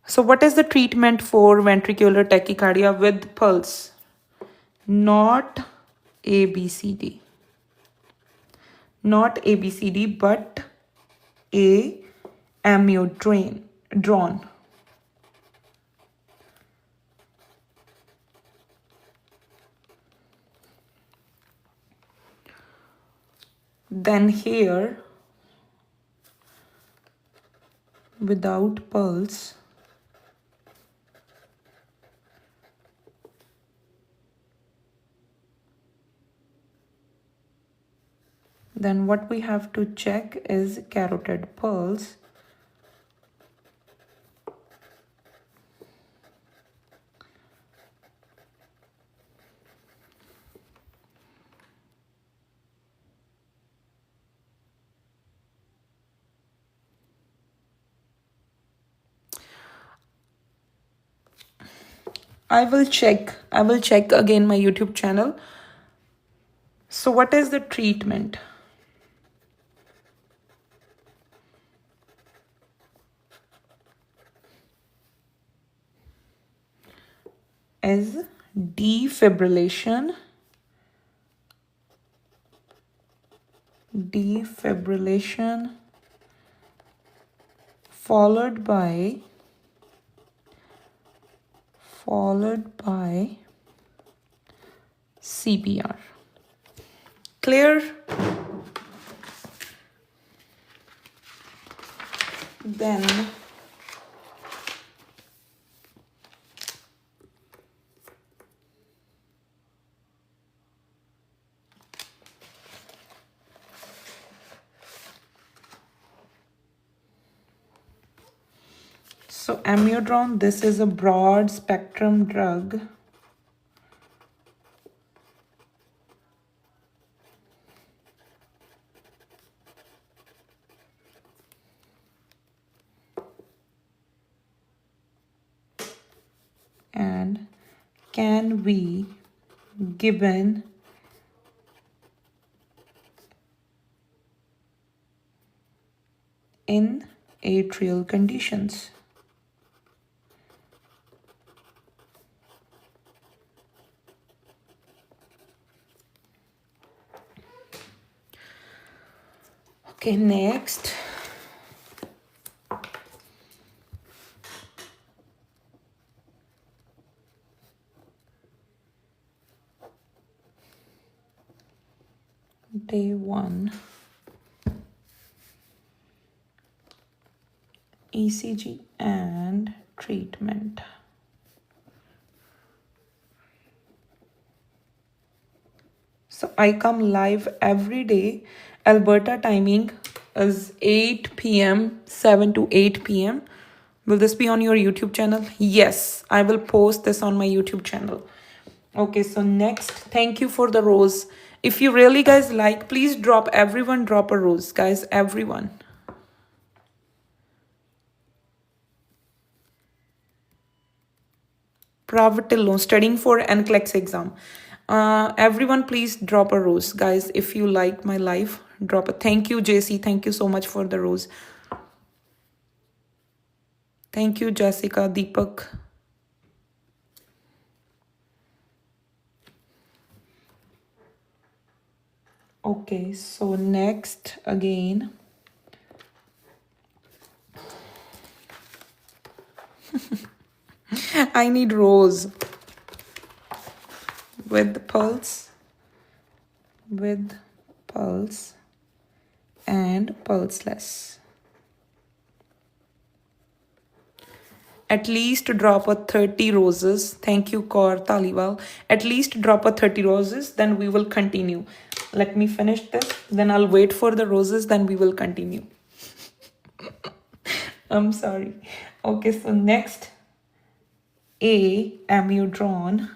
So what is the treatment for ventricular tachycardia with pulse? Not ABCD. Not ABCD, but a amiodarone. Then here, without pulse, then what we have to check is carotid pulse. I will check again my YouTube channel. So what is the treatment? Is defibrillation followed by CPR. Clear? Then so amiodarone, this is a broad spectrum drug. And can be given in atrial conditions. Okay, next. Day 1. ECG and treatment. So I come live every day. Alberta timing is 8 p.m., 7 to 8 p.m. Will this be on your YouTube channel? Yes, I will post this on my YouTube channel. Okay, so next, thank you for the rose. If you really guys like, please everyone drop a rose, guys, everyone. Pravatillo, studying for NCLEX exam. Everyone please drop a rose, guys. If you like my life, drop a thank you, JC. Thank you so much for the rose. Thank you, Jessica, Deepak. Okay, so next again. I need rose with pulse and pulseless. At least drop a 30 roses. Thank you, Kaur Taliwal. At least drop a 30 roses, then we will continue. Let me finish this, then I'll wait for the roses, then we will continue. I'm sorry. Okay, so next, amiodarone.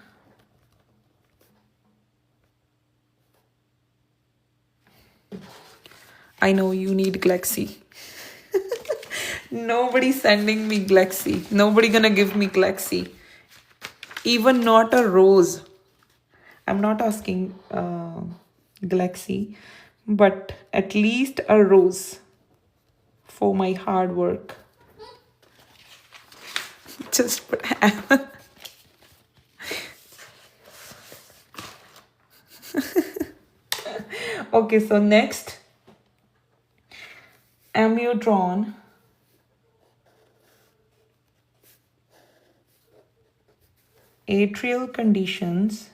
I know you need Glexi. Nobody's sending me Glexi. Nobody gonna give me Glexi. Even not a rose. I'm not asking Glexi, but at least a rose for my hard work. Just put okay, so next, amiodarone atrial conditions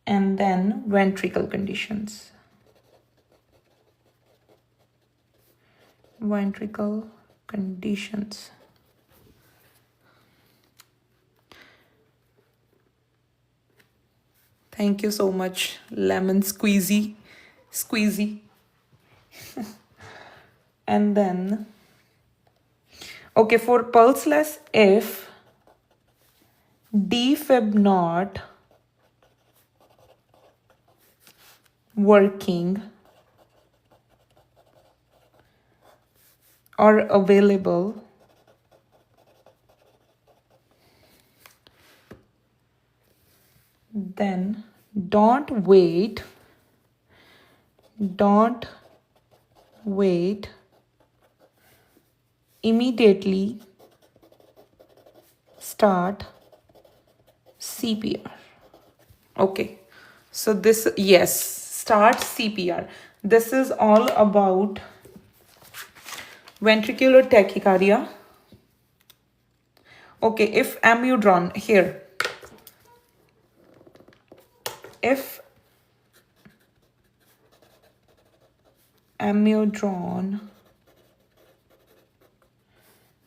and then ventricle conditions. Ventricle conditions. Thank you so much, lemon squeezy. And then, okay, for pulseless, if defib not working or available, then don't wait immediately start CPR. Okay, so this, yes, start CPR. This is all about ventricular tachycardia. Okay, if amiodarone here, if amiodarone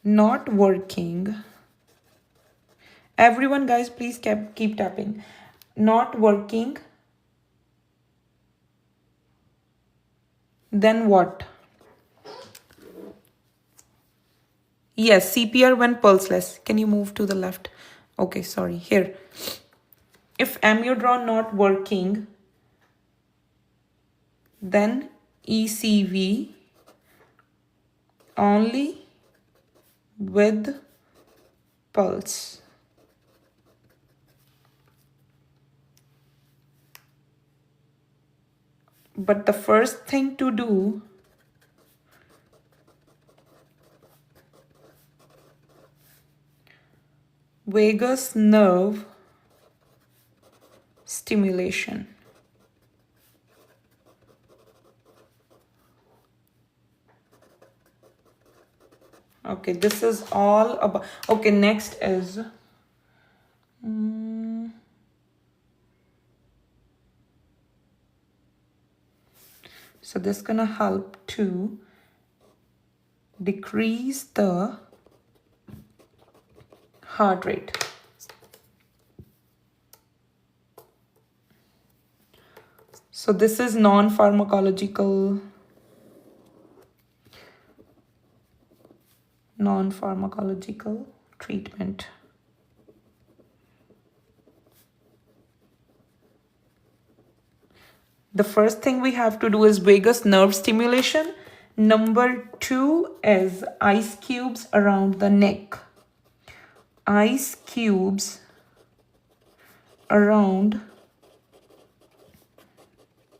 not working, everyone guys please keep tapping, not working, then what? Yes, CPR when pulseless. Can you move to the left? Okay, sorry, here. If amiodarone not working, then ECV only with pulse. But the first thing to do, vagus nerve stimulation. Okay, this is all about, okay, next is so this is gonna help to decrease the heart rate. So this is non-pharmacological treatment. The first thing we have to do is vagus nerve stimulation. Number 2 is ice cubes around the neck. Ice cubes around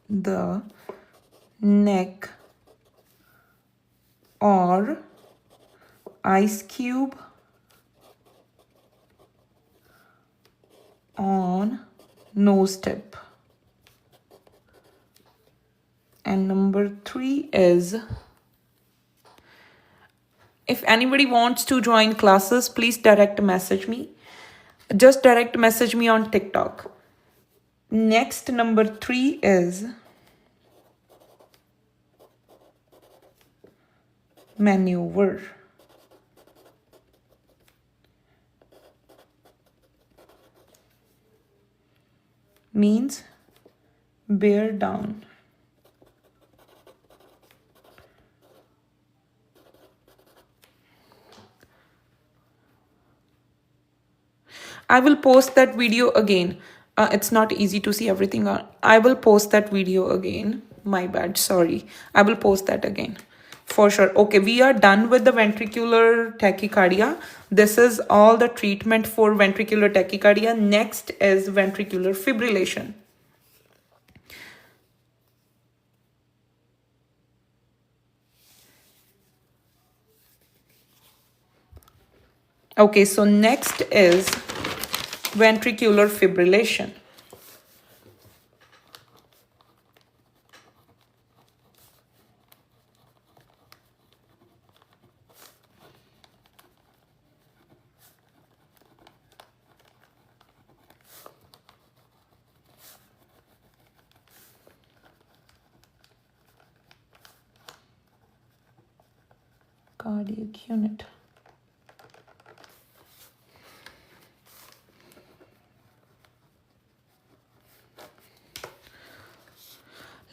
the neck or ice cube on nose tip. And number 3 is, if anybody wants to join classes, please direct message me. Just direct message me on TikTok. Next, number 3 is maneuver. Means bear down. I will post that video again. It's not easy to see everything. I will post that video again. My bad, sorry. I will post that again for sure. Okay, we are done with the ventricular tachycardia. This is all the treatment for ventricular tachycardia. Next is ventricular fibrillation. Okay, so next is ventricular fibrillation. Cardiac unit.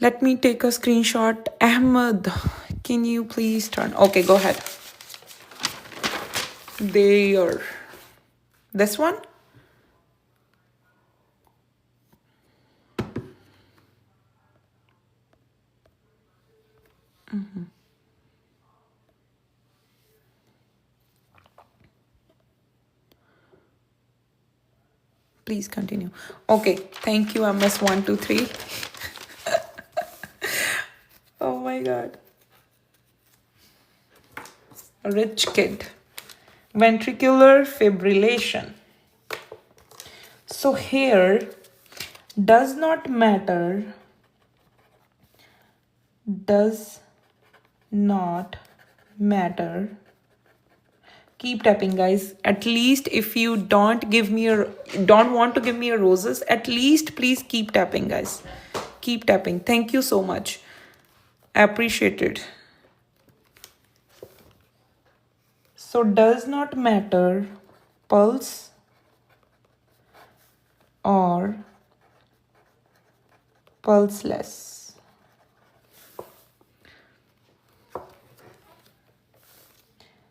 Let me take a screenshot. Ahmed, can you please turn? Okay, go ahead. There. This one? Please continue. Okay, thank you, MS123. Oh my god. Rich kid. Ventricular fibrillation. So here, does not matter, does not matter. Keep tapping, guys. At least if you don't want to give me a roses, at least please keep tapping, guys. Keep tapping. Thank you so much. I appreciate it. So does not matter pulse or pulseless.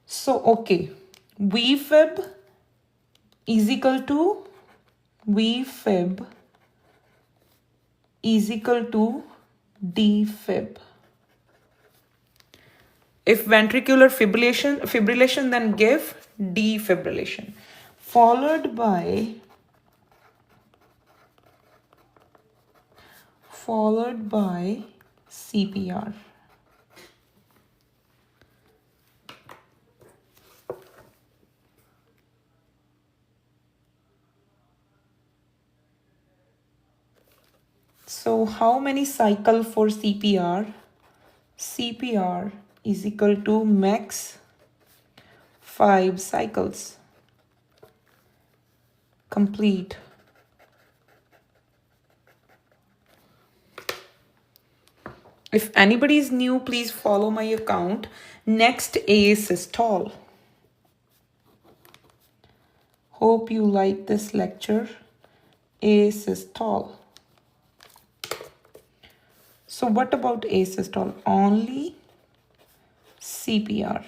So okay, VFib is equal to VFib is equal to DFib. If ventricular fibrillation, then give defibrillation, followed by CPR. So how many cycle for CPR? CPR is equal to max 5 cycles. Complete. If anybody is new, please follow my account. Next is systole. Hope you like this lecture. Asystole. So what about asystole? Only CPR.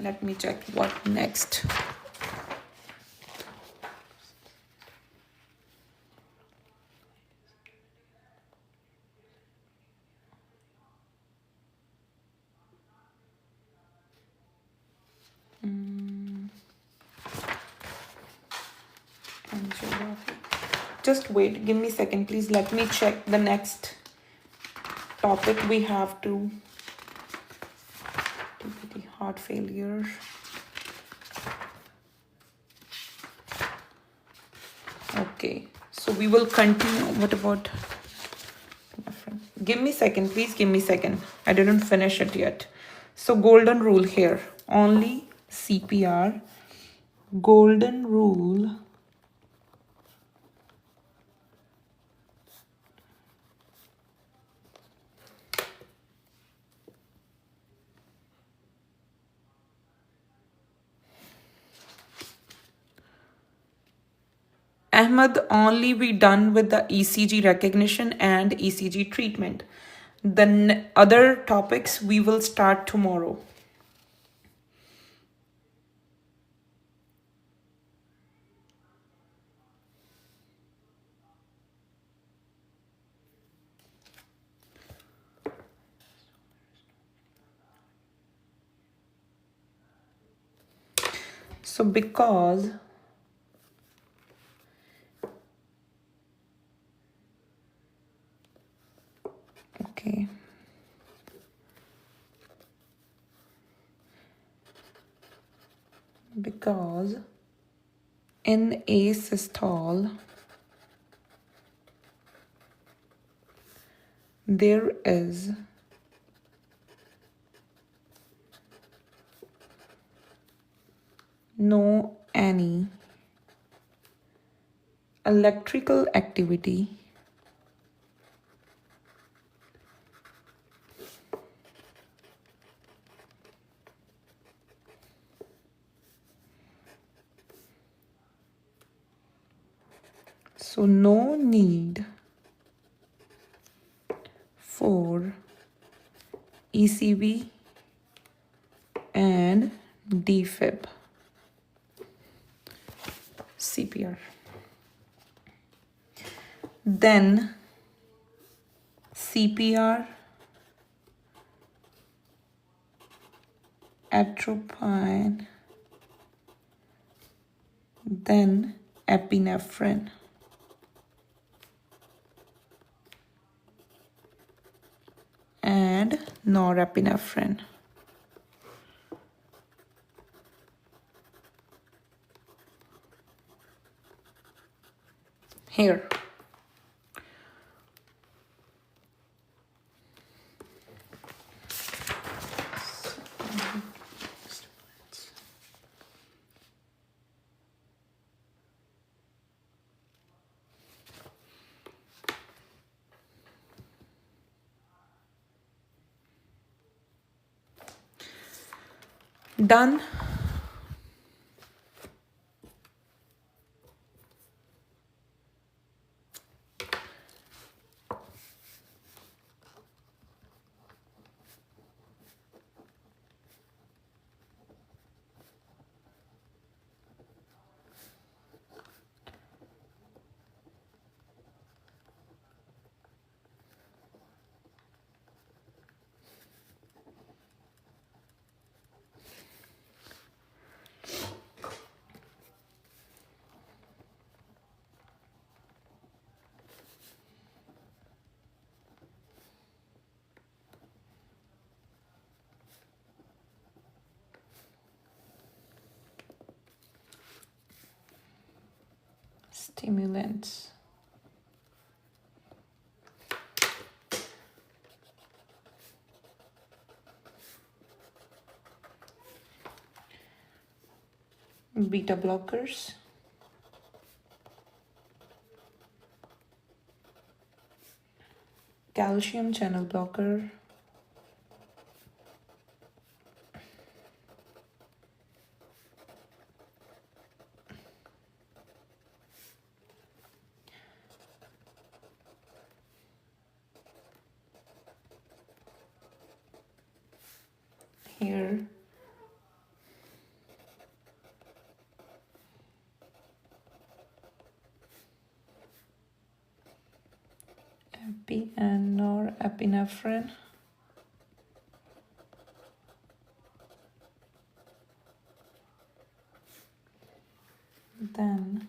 Let me check what next. Angiography. Just wait, give me a second, please. Let me check the next topic we have to. TPT, heart failure. Okay, so we will continue. What about? Give me a second, please. Give me a second. I didn't finish it yet. So golden rule here. Only CPR. Golden rule. Ahmed, only be done with the ECG recognition and ECG treatment. The other topics we will start tomorrow. So because okay. because in asystole there is no any electrical activity so no need for ECV and defib CPR. Then CPR, atropine, then epinephrine. And norepinephrine. Here. Done. Stimulants. Beta blockers. Calcium channel blocker. Here. Epi and norepinephrine. Then,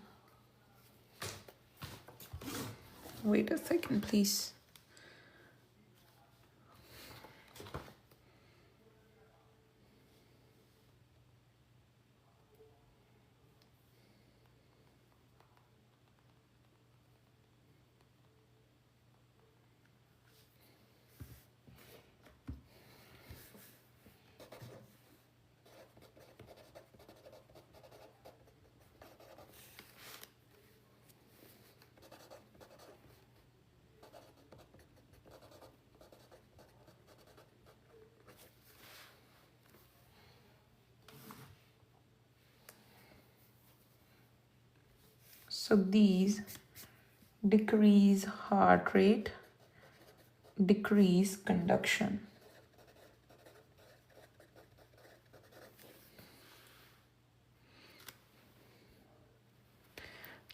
wait a second, please. So these decrease heart rate, decrease conduction.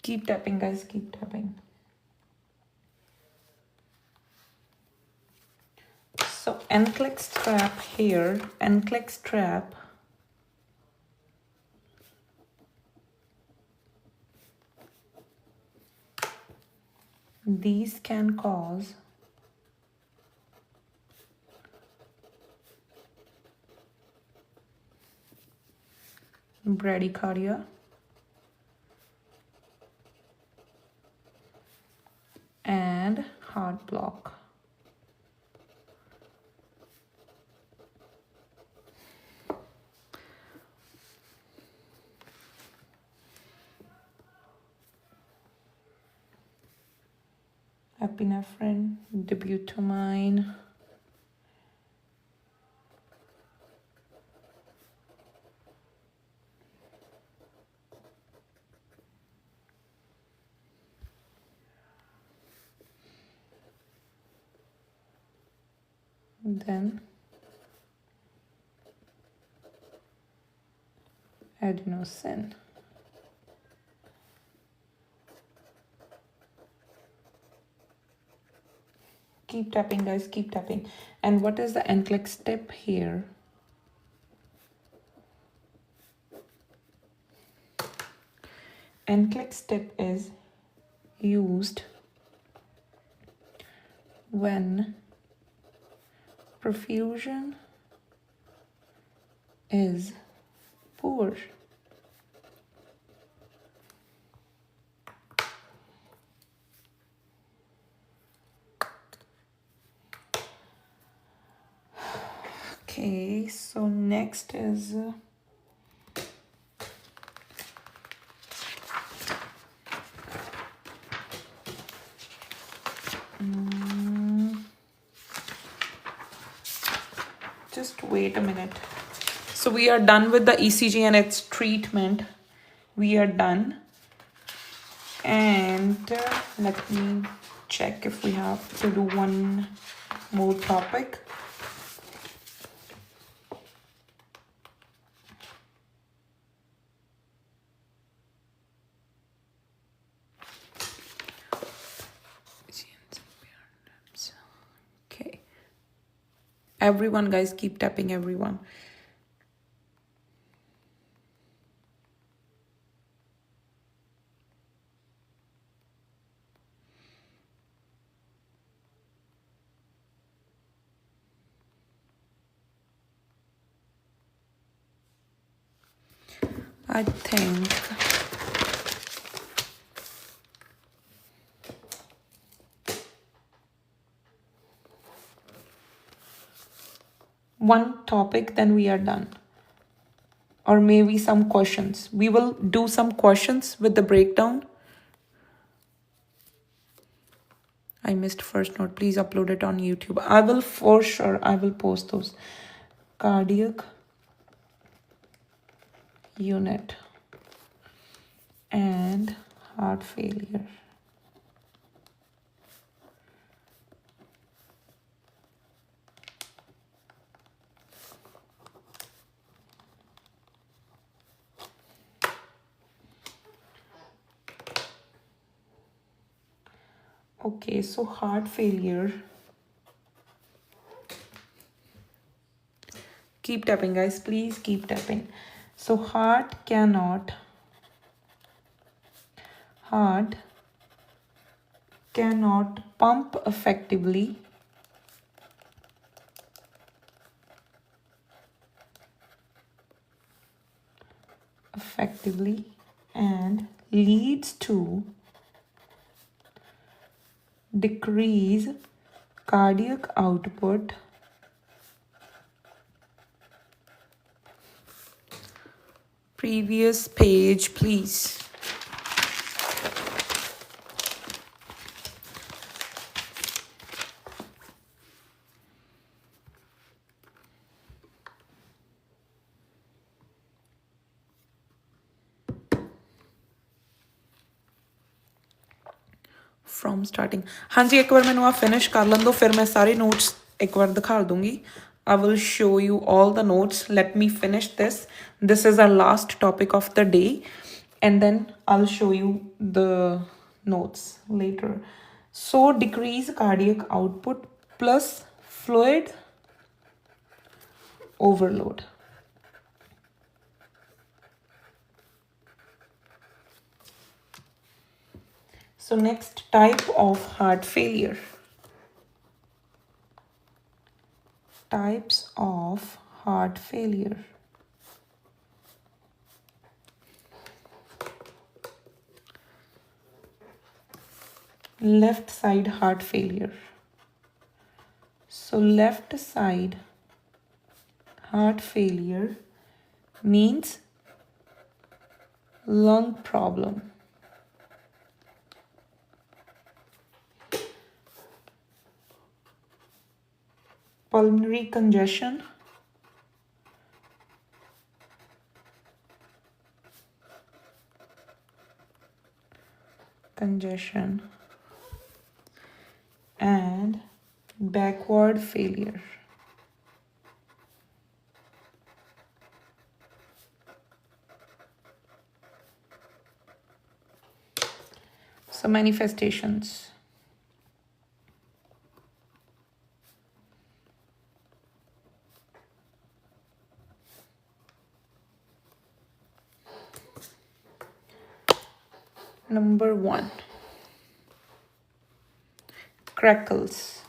Keep tapping, guys, keep tapping. So NCLEX strap here, NCLEX strap. These can cause bradycardia, and heart block. Epinephrine, dobutamine, then adenosine. Keep tapping, guys, keep tapping. And what is the NCLEX step here? NCLEX step is used when perfusion is poor. Okay, so next is just wait a minute. So we are done with the ECG and its treatment. We are done. And let me check if we have to do one more topic. Okay. Everyone, guys, keep tapping, everyone. I think one topic, then we are done. Or maybe some questions. We will do some questions with the breakdown. I missed first note. Please upload it on YouTube. I will, for sure, I will post those. Cardiac unit and heart failure. Okay, so heart failure. Keep tapping, guys, please keep tapping. So heart cannot pump effectively and leads to decrease cardiac output previous page, please. From starting. हाँ जी, एक बार मैंने आप finish कर लन दो, फिर मैं सारे notes एक बार दिखा दूंगी. I will show you all the notes. Let me finish this. This is our last topic of the day. And then I'll show you the notes later. So decrease cardiac output plus fluid overload. So next type of heart failure. Types of heart failure. left side heart failure. So left side heart failure means lung problem. Pulmonary congestion, and backward failure. So manifestations. Number 1, crackles.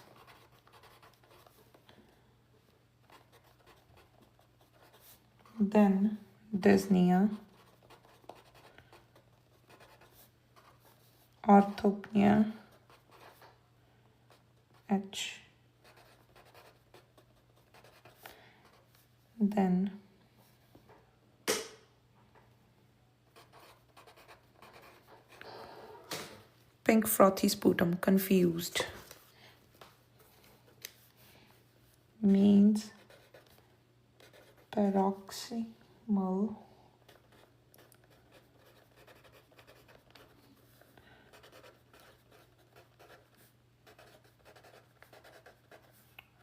Then dyspnea, orthopnea, H. Then pink frothy sputum, confused, means paroxysmal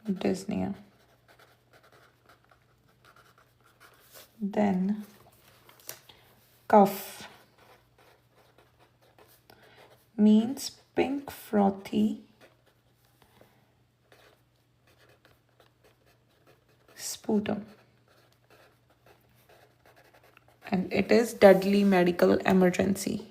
dyspnea. Then cough means pink frothy sputum, and it is deadly medical emergency.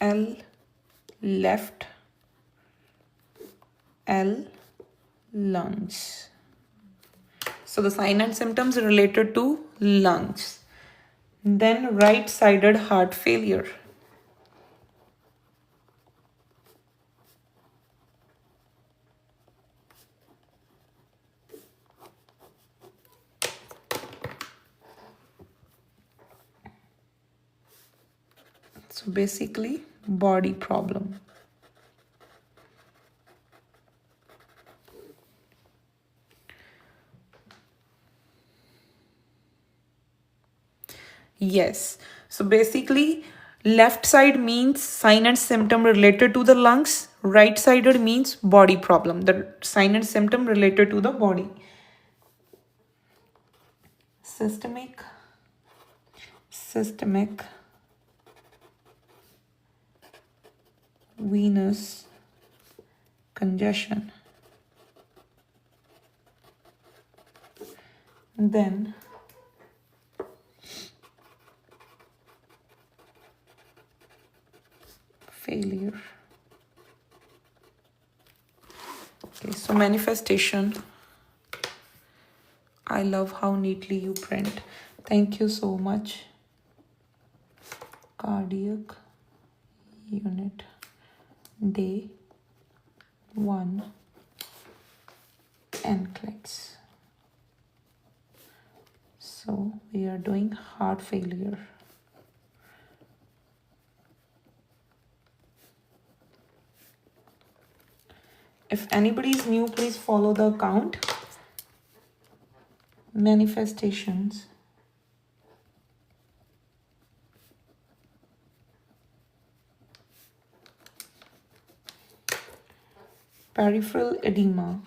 L, left, L, lungs. So the sign and symptoms related to lungs. Then right-sided heart failure. So basically, body problem. Yes. So basically, left side means sign and symptom related to the lungs. Right sided means body problem. The sign and symptom related to the body. Systemic venous congestion. Then failure. Okay, so manifestation. I love how neatly you print. Thank you so much. Cardiac unit, day 1, NCLEX. So we are doing heart failure. If anybody is new, please follow the account. Manifestations. Peripheral edema.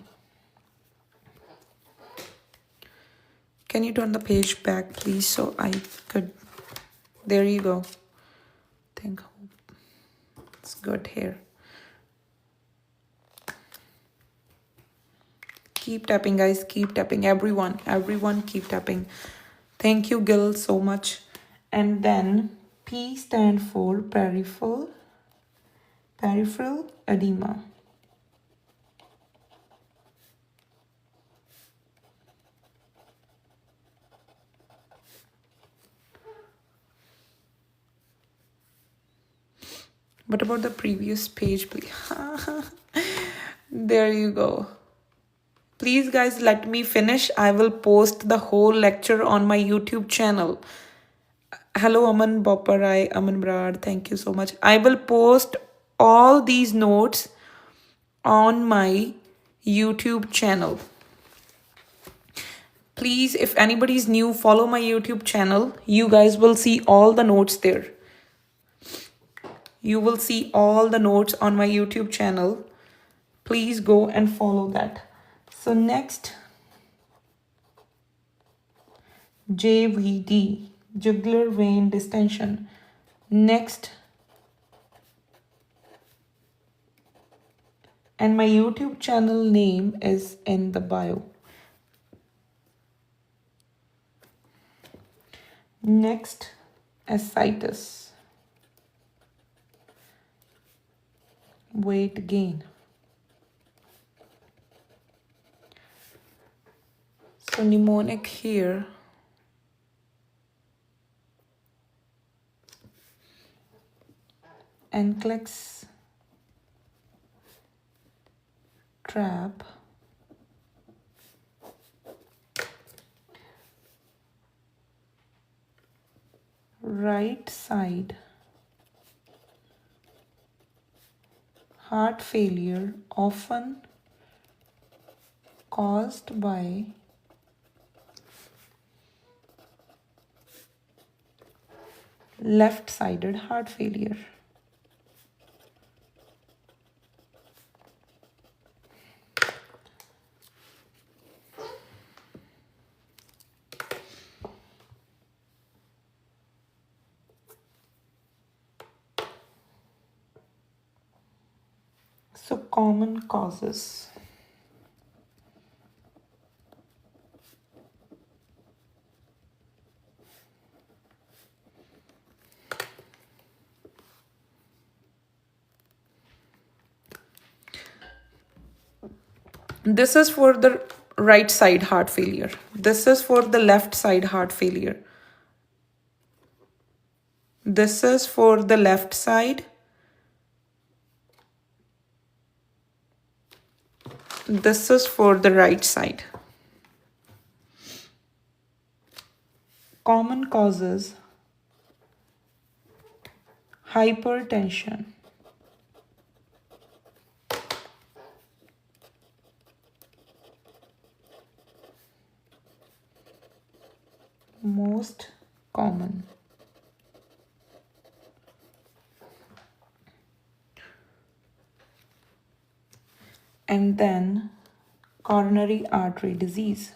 Can you turn the page back, please, so I could... There you go. I think it's good here. Keep tapping, guys. Keep tapping. Everyone keep tapping. Thank you, Gil, so much. And then P stand for peripheral edema. What about the previous page, please? There you go. Please, guys, let me finish. I will post the whole lecture on my YouTube channel. Hello, Aman Boparai, Aman Brad. Thank you so much. I will post all these notes on my YouTube channel. Please, if anybody is new, follow my YouTube channel. You guys will see all the notes there. You will see all the notes on my YouTube channel. Please go and follow that. So next, JVD, jugular vein distension. Next, and my YouTube channel name is in the bio. Next, ascites, weight gain. So mnemonic here. NCLEX trap. Right side. Heart failure often caused by left-sided heart failure. So common causes. This is for the right side heart failure. This is for the left side heart failure. This is for the left side. This is for the right side. Common causes: hypertension, most common. And then coronary artery disease.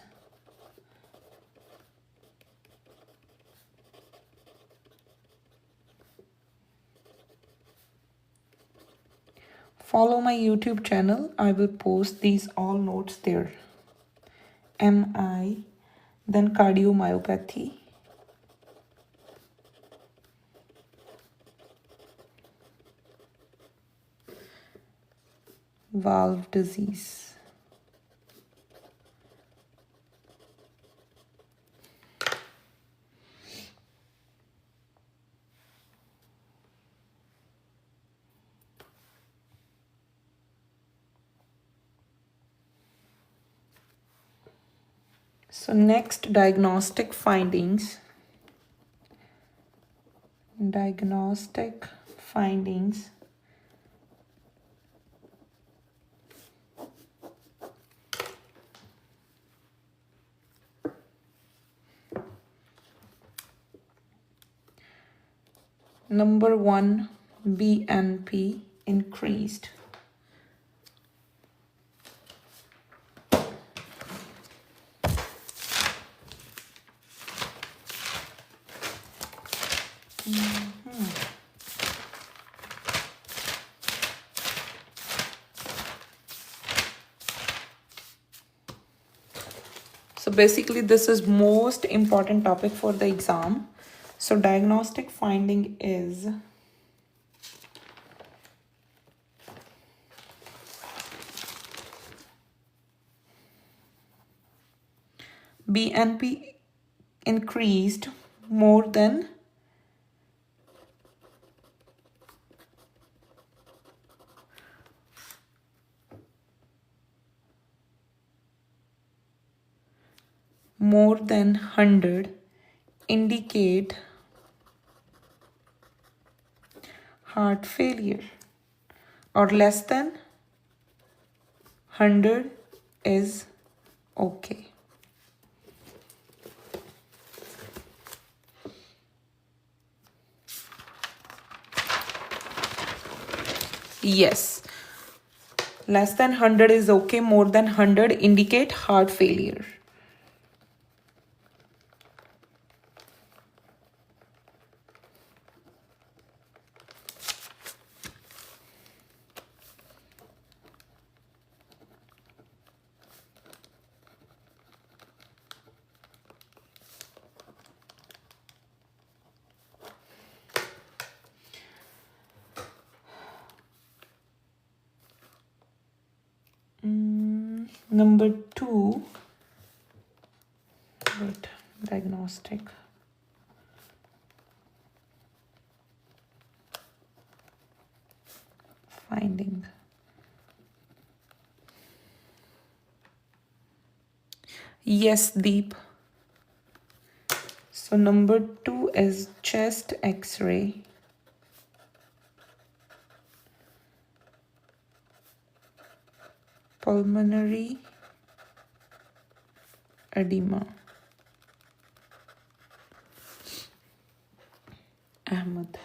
Follow my YouTube channel. I will post these all notes there. MI, then cardiomyopathy, valve disease. So next, diagnostic findings. Diagnostic findings. Number 1, BNP increased. So basically this is most important topic for the exam. So diagnostic finding is BNP increased more than more than 100 indicate heart failure, or less than 100 is okay. Yes, less than 100 is okay, more than 100 indicate heart failure. Number 2, wait, diagnostic. Finding. Yes, Deep. So number 2 is chest X-ray. Pulmonary edema. Ahmed.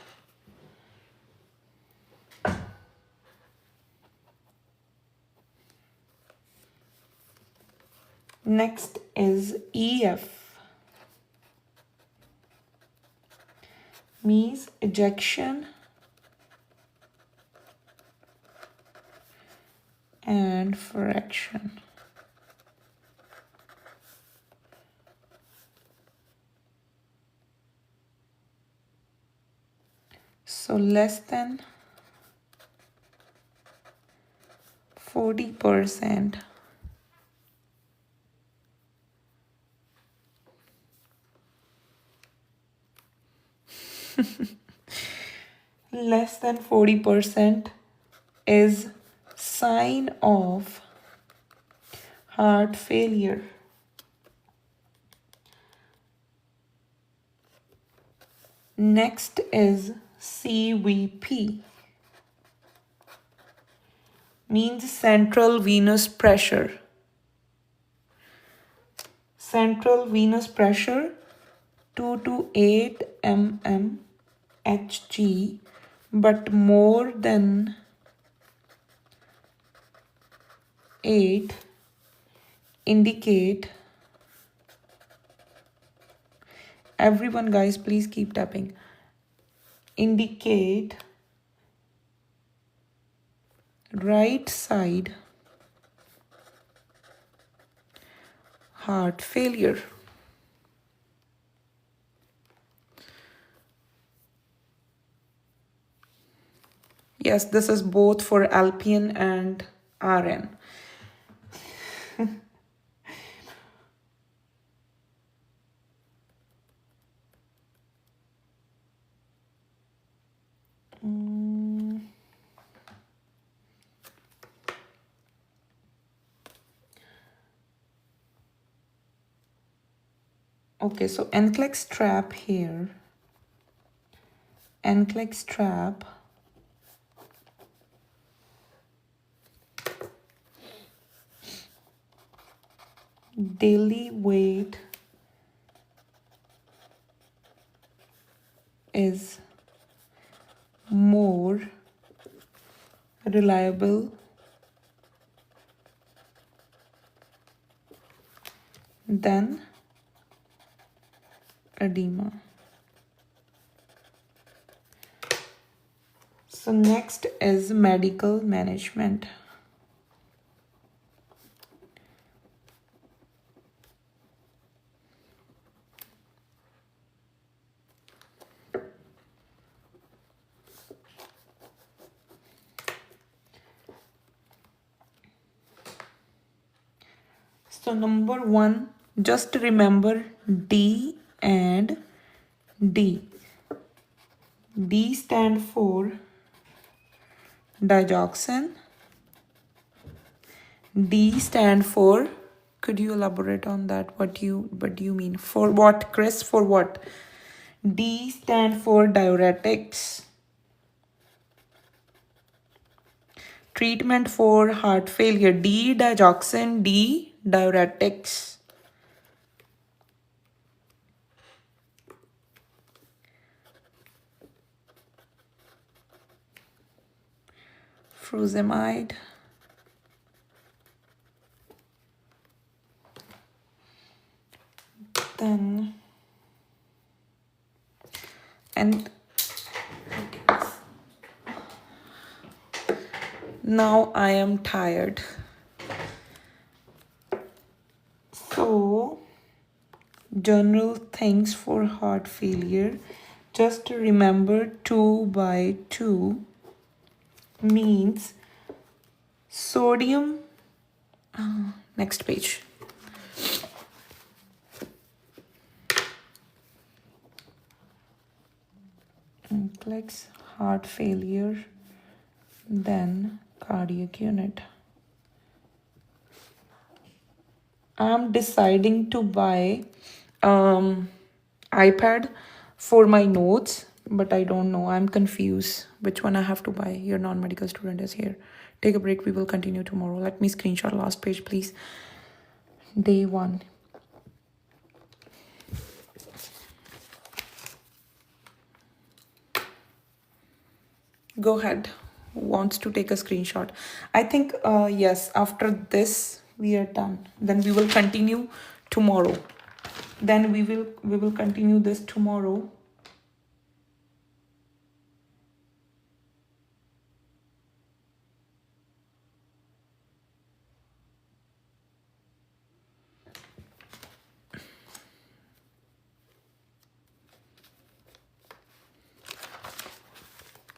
Next is EF. Means ejection and fraction. So less than 40%. Less than 40% is sign of heart failure. Next is CVP. Means central venous pressure. Central venous pressure 2 to 8 mm Hg, but more than 8 indicate, everyone guys please keep tapping, indicate right side heart failure. Yes, this is both for Alpian and RN. Okay, so NCLEX strap here. NCLEX strap. Daily weight is more reliable than edema. So next is medical management. So number one, just remember D and D. D stand for digoxin. D stand for, could you elaborate on that? What do you mean? For what, Chris? For what? D stand for diuretics. Treatment for heart failure. D digoxin, D diuretics. Furosemide. Then and now I am tired. So general things for heart failure. Just remember 2 by 2 means sodium. Next page. Clicks heart failure, then cardiac unit. I'm deciding to buy iPad for my notes, but I don't know. I'm confused which one I have to buy. Your non-medical student is here. Take a break. We will continue tomorrow. Let me screenshot last page, please. Day 1. Go ahead. Who wants to take a screenshot? I think yes, after this we are done. Then we will continue tomorrow. Then we will continue this tomorrow.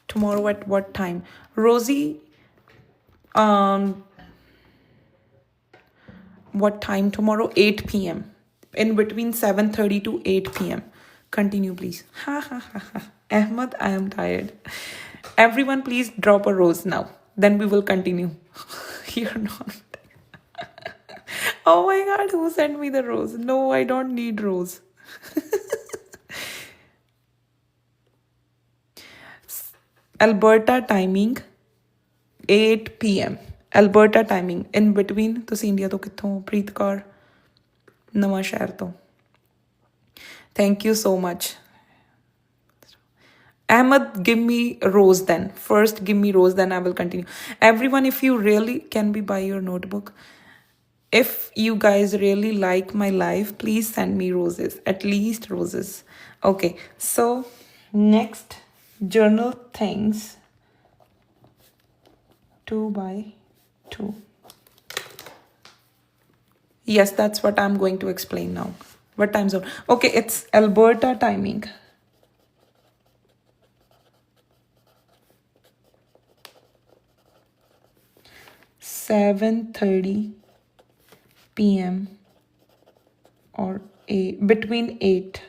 Tomorrow at what time? Rosie, what time tomorrow? 8 p.m. In between 7:30 to 8 p.m. Continue, please. Ha ha ha ha. Ahmed, I am tired. Everyone, please drop a rose now. Then we will continue. You're not. Oh my god, who sent me the rose? No, I don't need rose. Alberta timing 8 p.m. Alberta timing in between. ਤੁਸੀਂ India ਤੋਂ ਕਿੱਥੋਂ? ਪ੍ਰੀਤ ਕੌਰ ਨਵਾਂ ਸ਼ਹਿਰ ਤੋਂ. Thank you so much. Ahmed, give me rose then. First give me rose, then I will continue. Everyone, if you really can be by your notebook. If you guys really like my life, please send me roses. At least roses. Okay, so next journal things 2 by 2. Yes, that's what I'm going to explain now. What time zone? Okay, it's Alberta timing. (7:30 p.m. or between 8.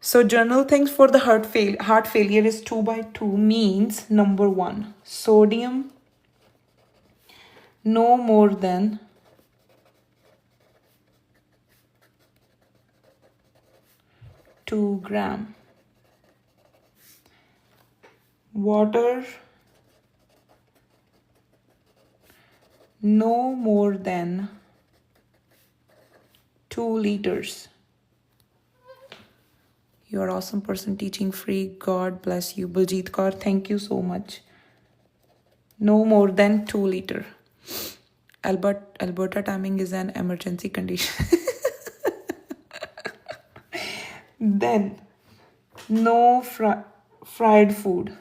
So journal things for the heart failure is 2 by 2 means number 1, sodium no more than 2 gram. Water no more than 2 liters. You are awesome person, teaching free. God bless you. Baljeet Kaur, thank you so much. No more than 2 liter. Alberta timing is an emergency condition. Then, no fried food.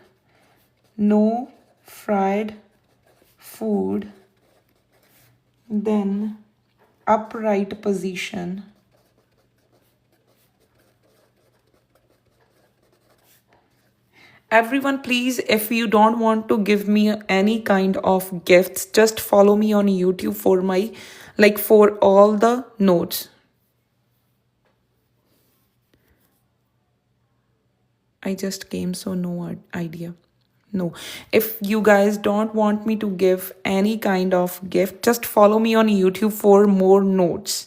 No fried food. Then, upright position. Everyone, please, if you don't want to give me any kind of gifts, just follow me on YouTube for my, like, for all the notes. I just came, so no idea. No, if you guys don't want me to give any kind of gift, just follow me on YouTube for more notes.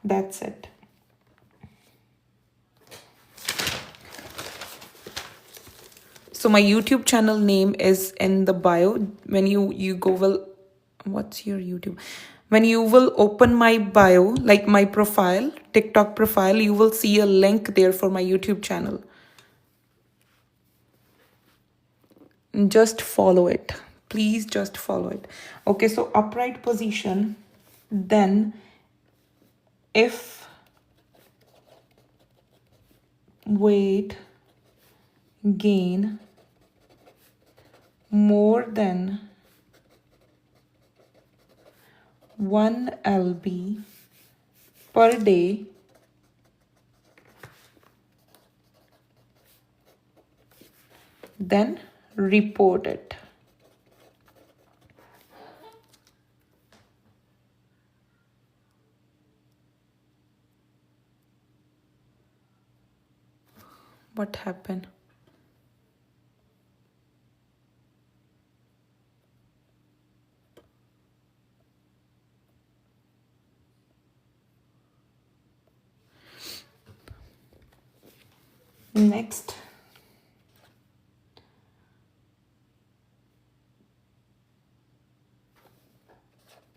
That's it. So my YouTube channel name is in the bio. When you go, well, what's your YouTube? When you will open my bio, like my profile, TikTok profile, you will see a link there for my YouTube channel. Just follow it. Please just follow it. Okay, so upright position. Then if weight gain more than 1 lb per day, then report it. What happened? Next,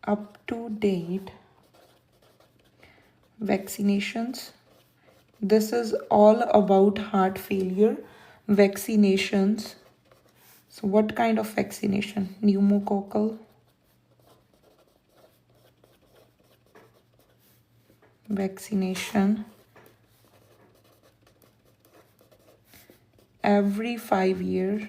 up to date vaccinations. This is all about heart failure vaccinations. So what kind of vaccination? Pneumococcal vaccination every 5 years.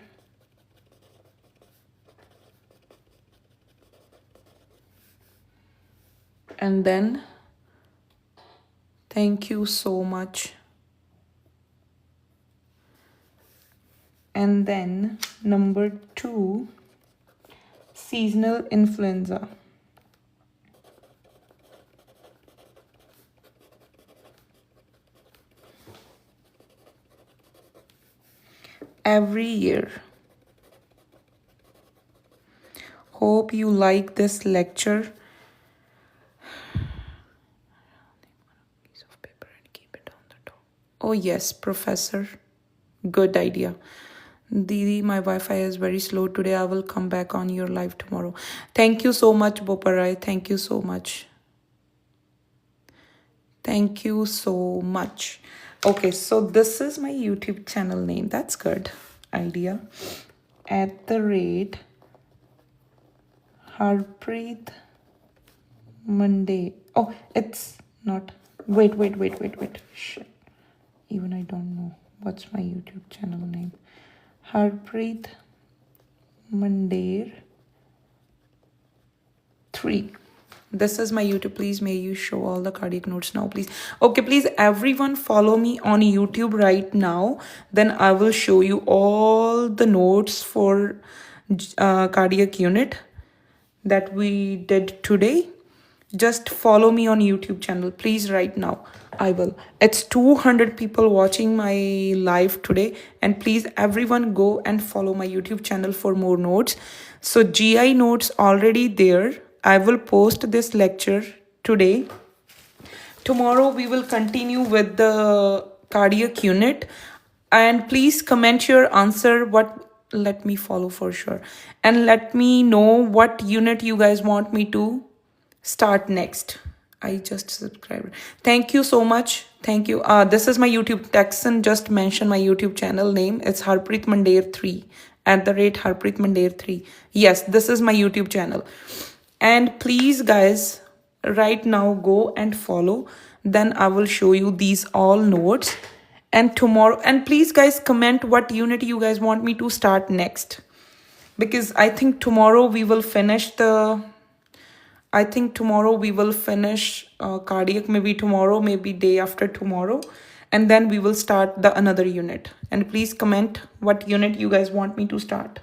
And then, thank you so much. And then number 2, seasonal influenza. Every year. Hope you like this lecture. Oh yes, professor. Good idea. Didi, my Wi-Fi is very slow today. I will come back on your live tomorrow. Thank you so much, Boparai. Thank you so much. Thank you so much. Okay, so this is my YouTube channel name. That's good idea. @ Harpreet Monday. Oh, it's not. Wait. Shit. Even I don't know what's my YouTube channel name. Harpreet Mandir 3. This is my YouTube. Please, may you show all the cardiac notes now, please. Okay, please, everyone follow me on YouTube right now. Then I will show you all the notes for cardiac unit that we did today. Just follow me on YouTube channel, please, right now. I will. It's 200 people watching my live today. And please, everyone go and follow my YouTube channel for more notes. So GI notes already there. I will post this lecture today. Tomorrow we will continue with the cardiac unit. And please comment your answer. Let me follow for sure. And let me know what unit you guys want me to start next. I just subscribed. Thank you so much. Thank you. This is my YouTube. Texan just mentioned my YouTube channel name. It's Harpreet Mandir 3 @Harpreet Mandir 3. Yes, this is my YouTube channel. And please, guys, right now go and follow. Then I will show you these all notes. And tomorrow, and please, guys, comment what unit you guys want me to start next. Because I think tomorrow we will finish cardiac, maybe tomorrow, maybe day after tomorrow. and then we will start the another unit. And please comment what unit you guys want me to start.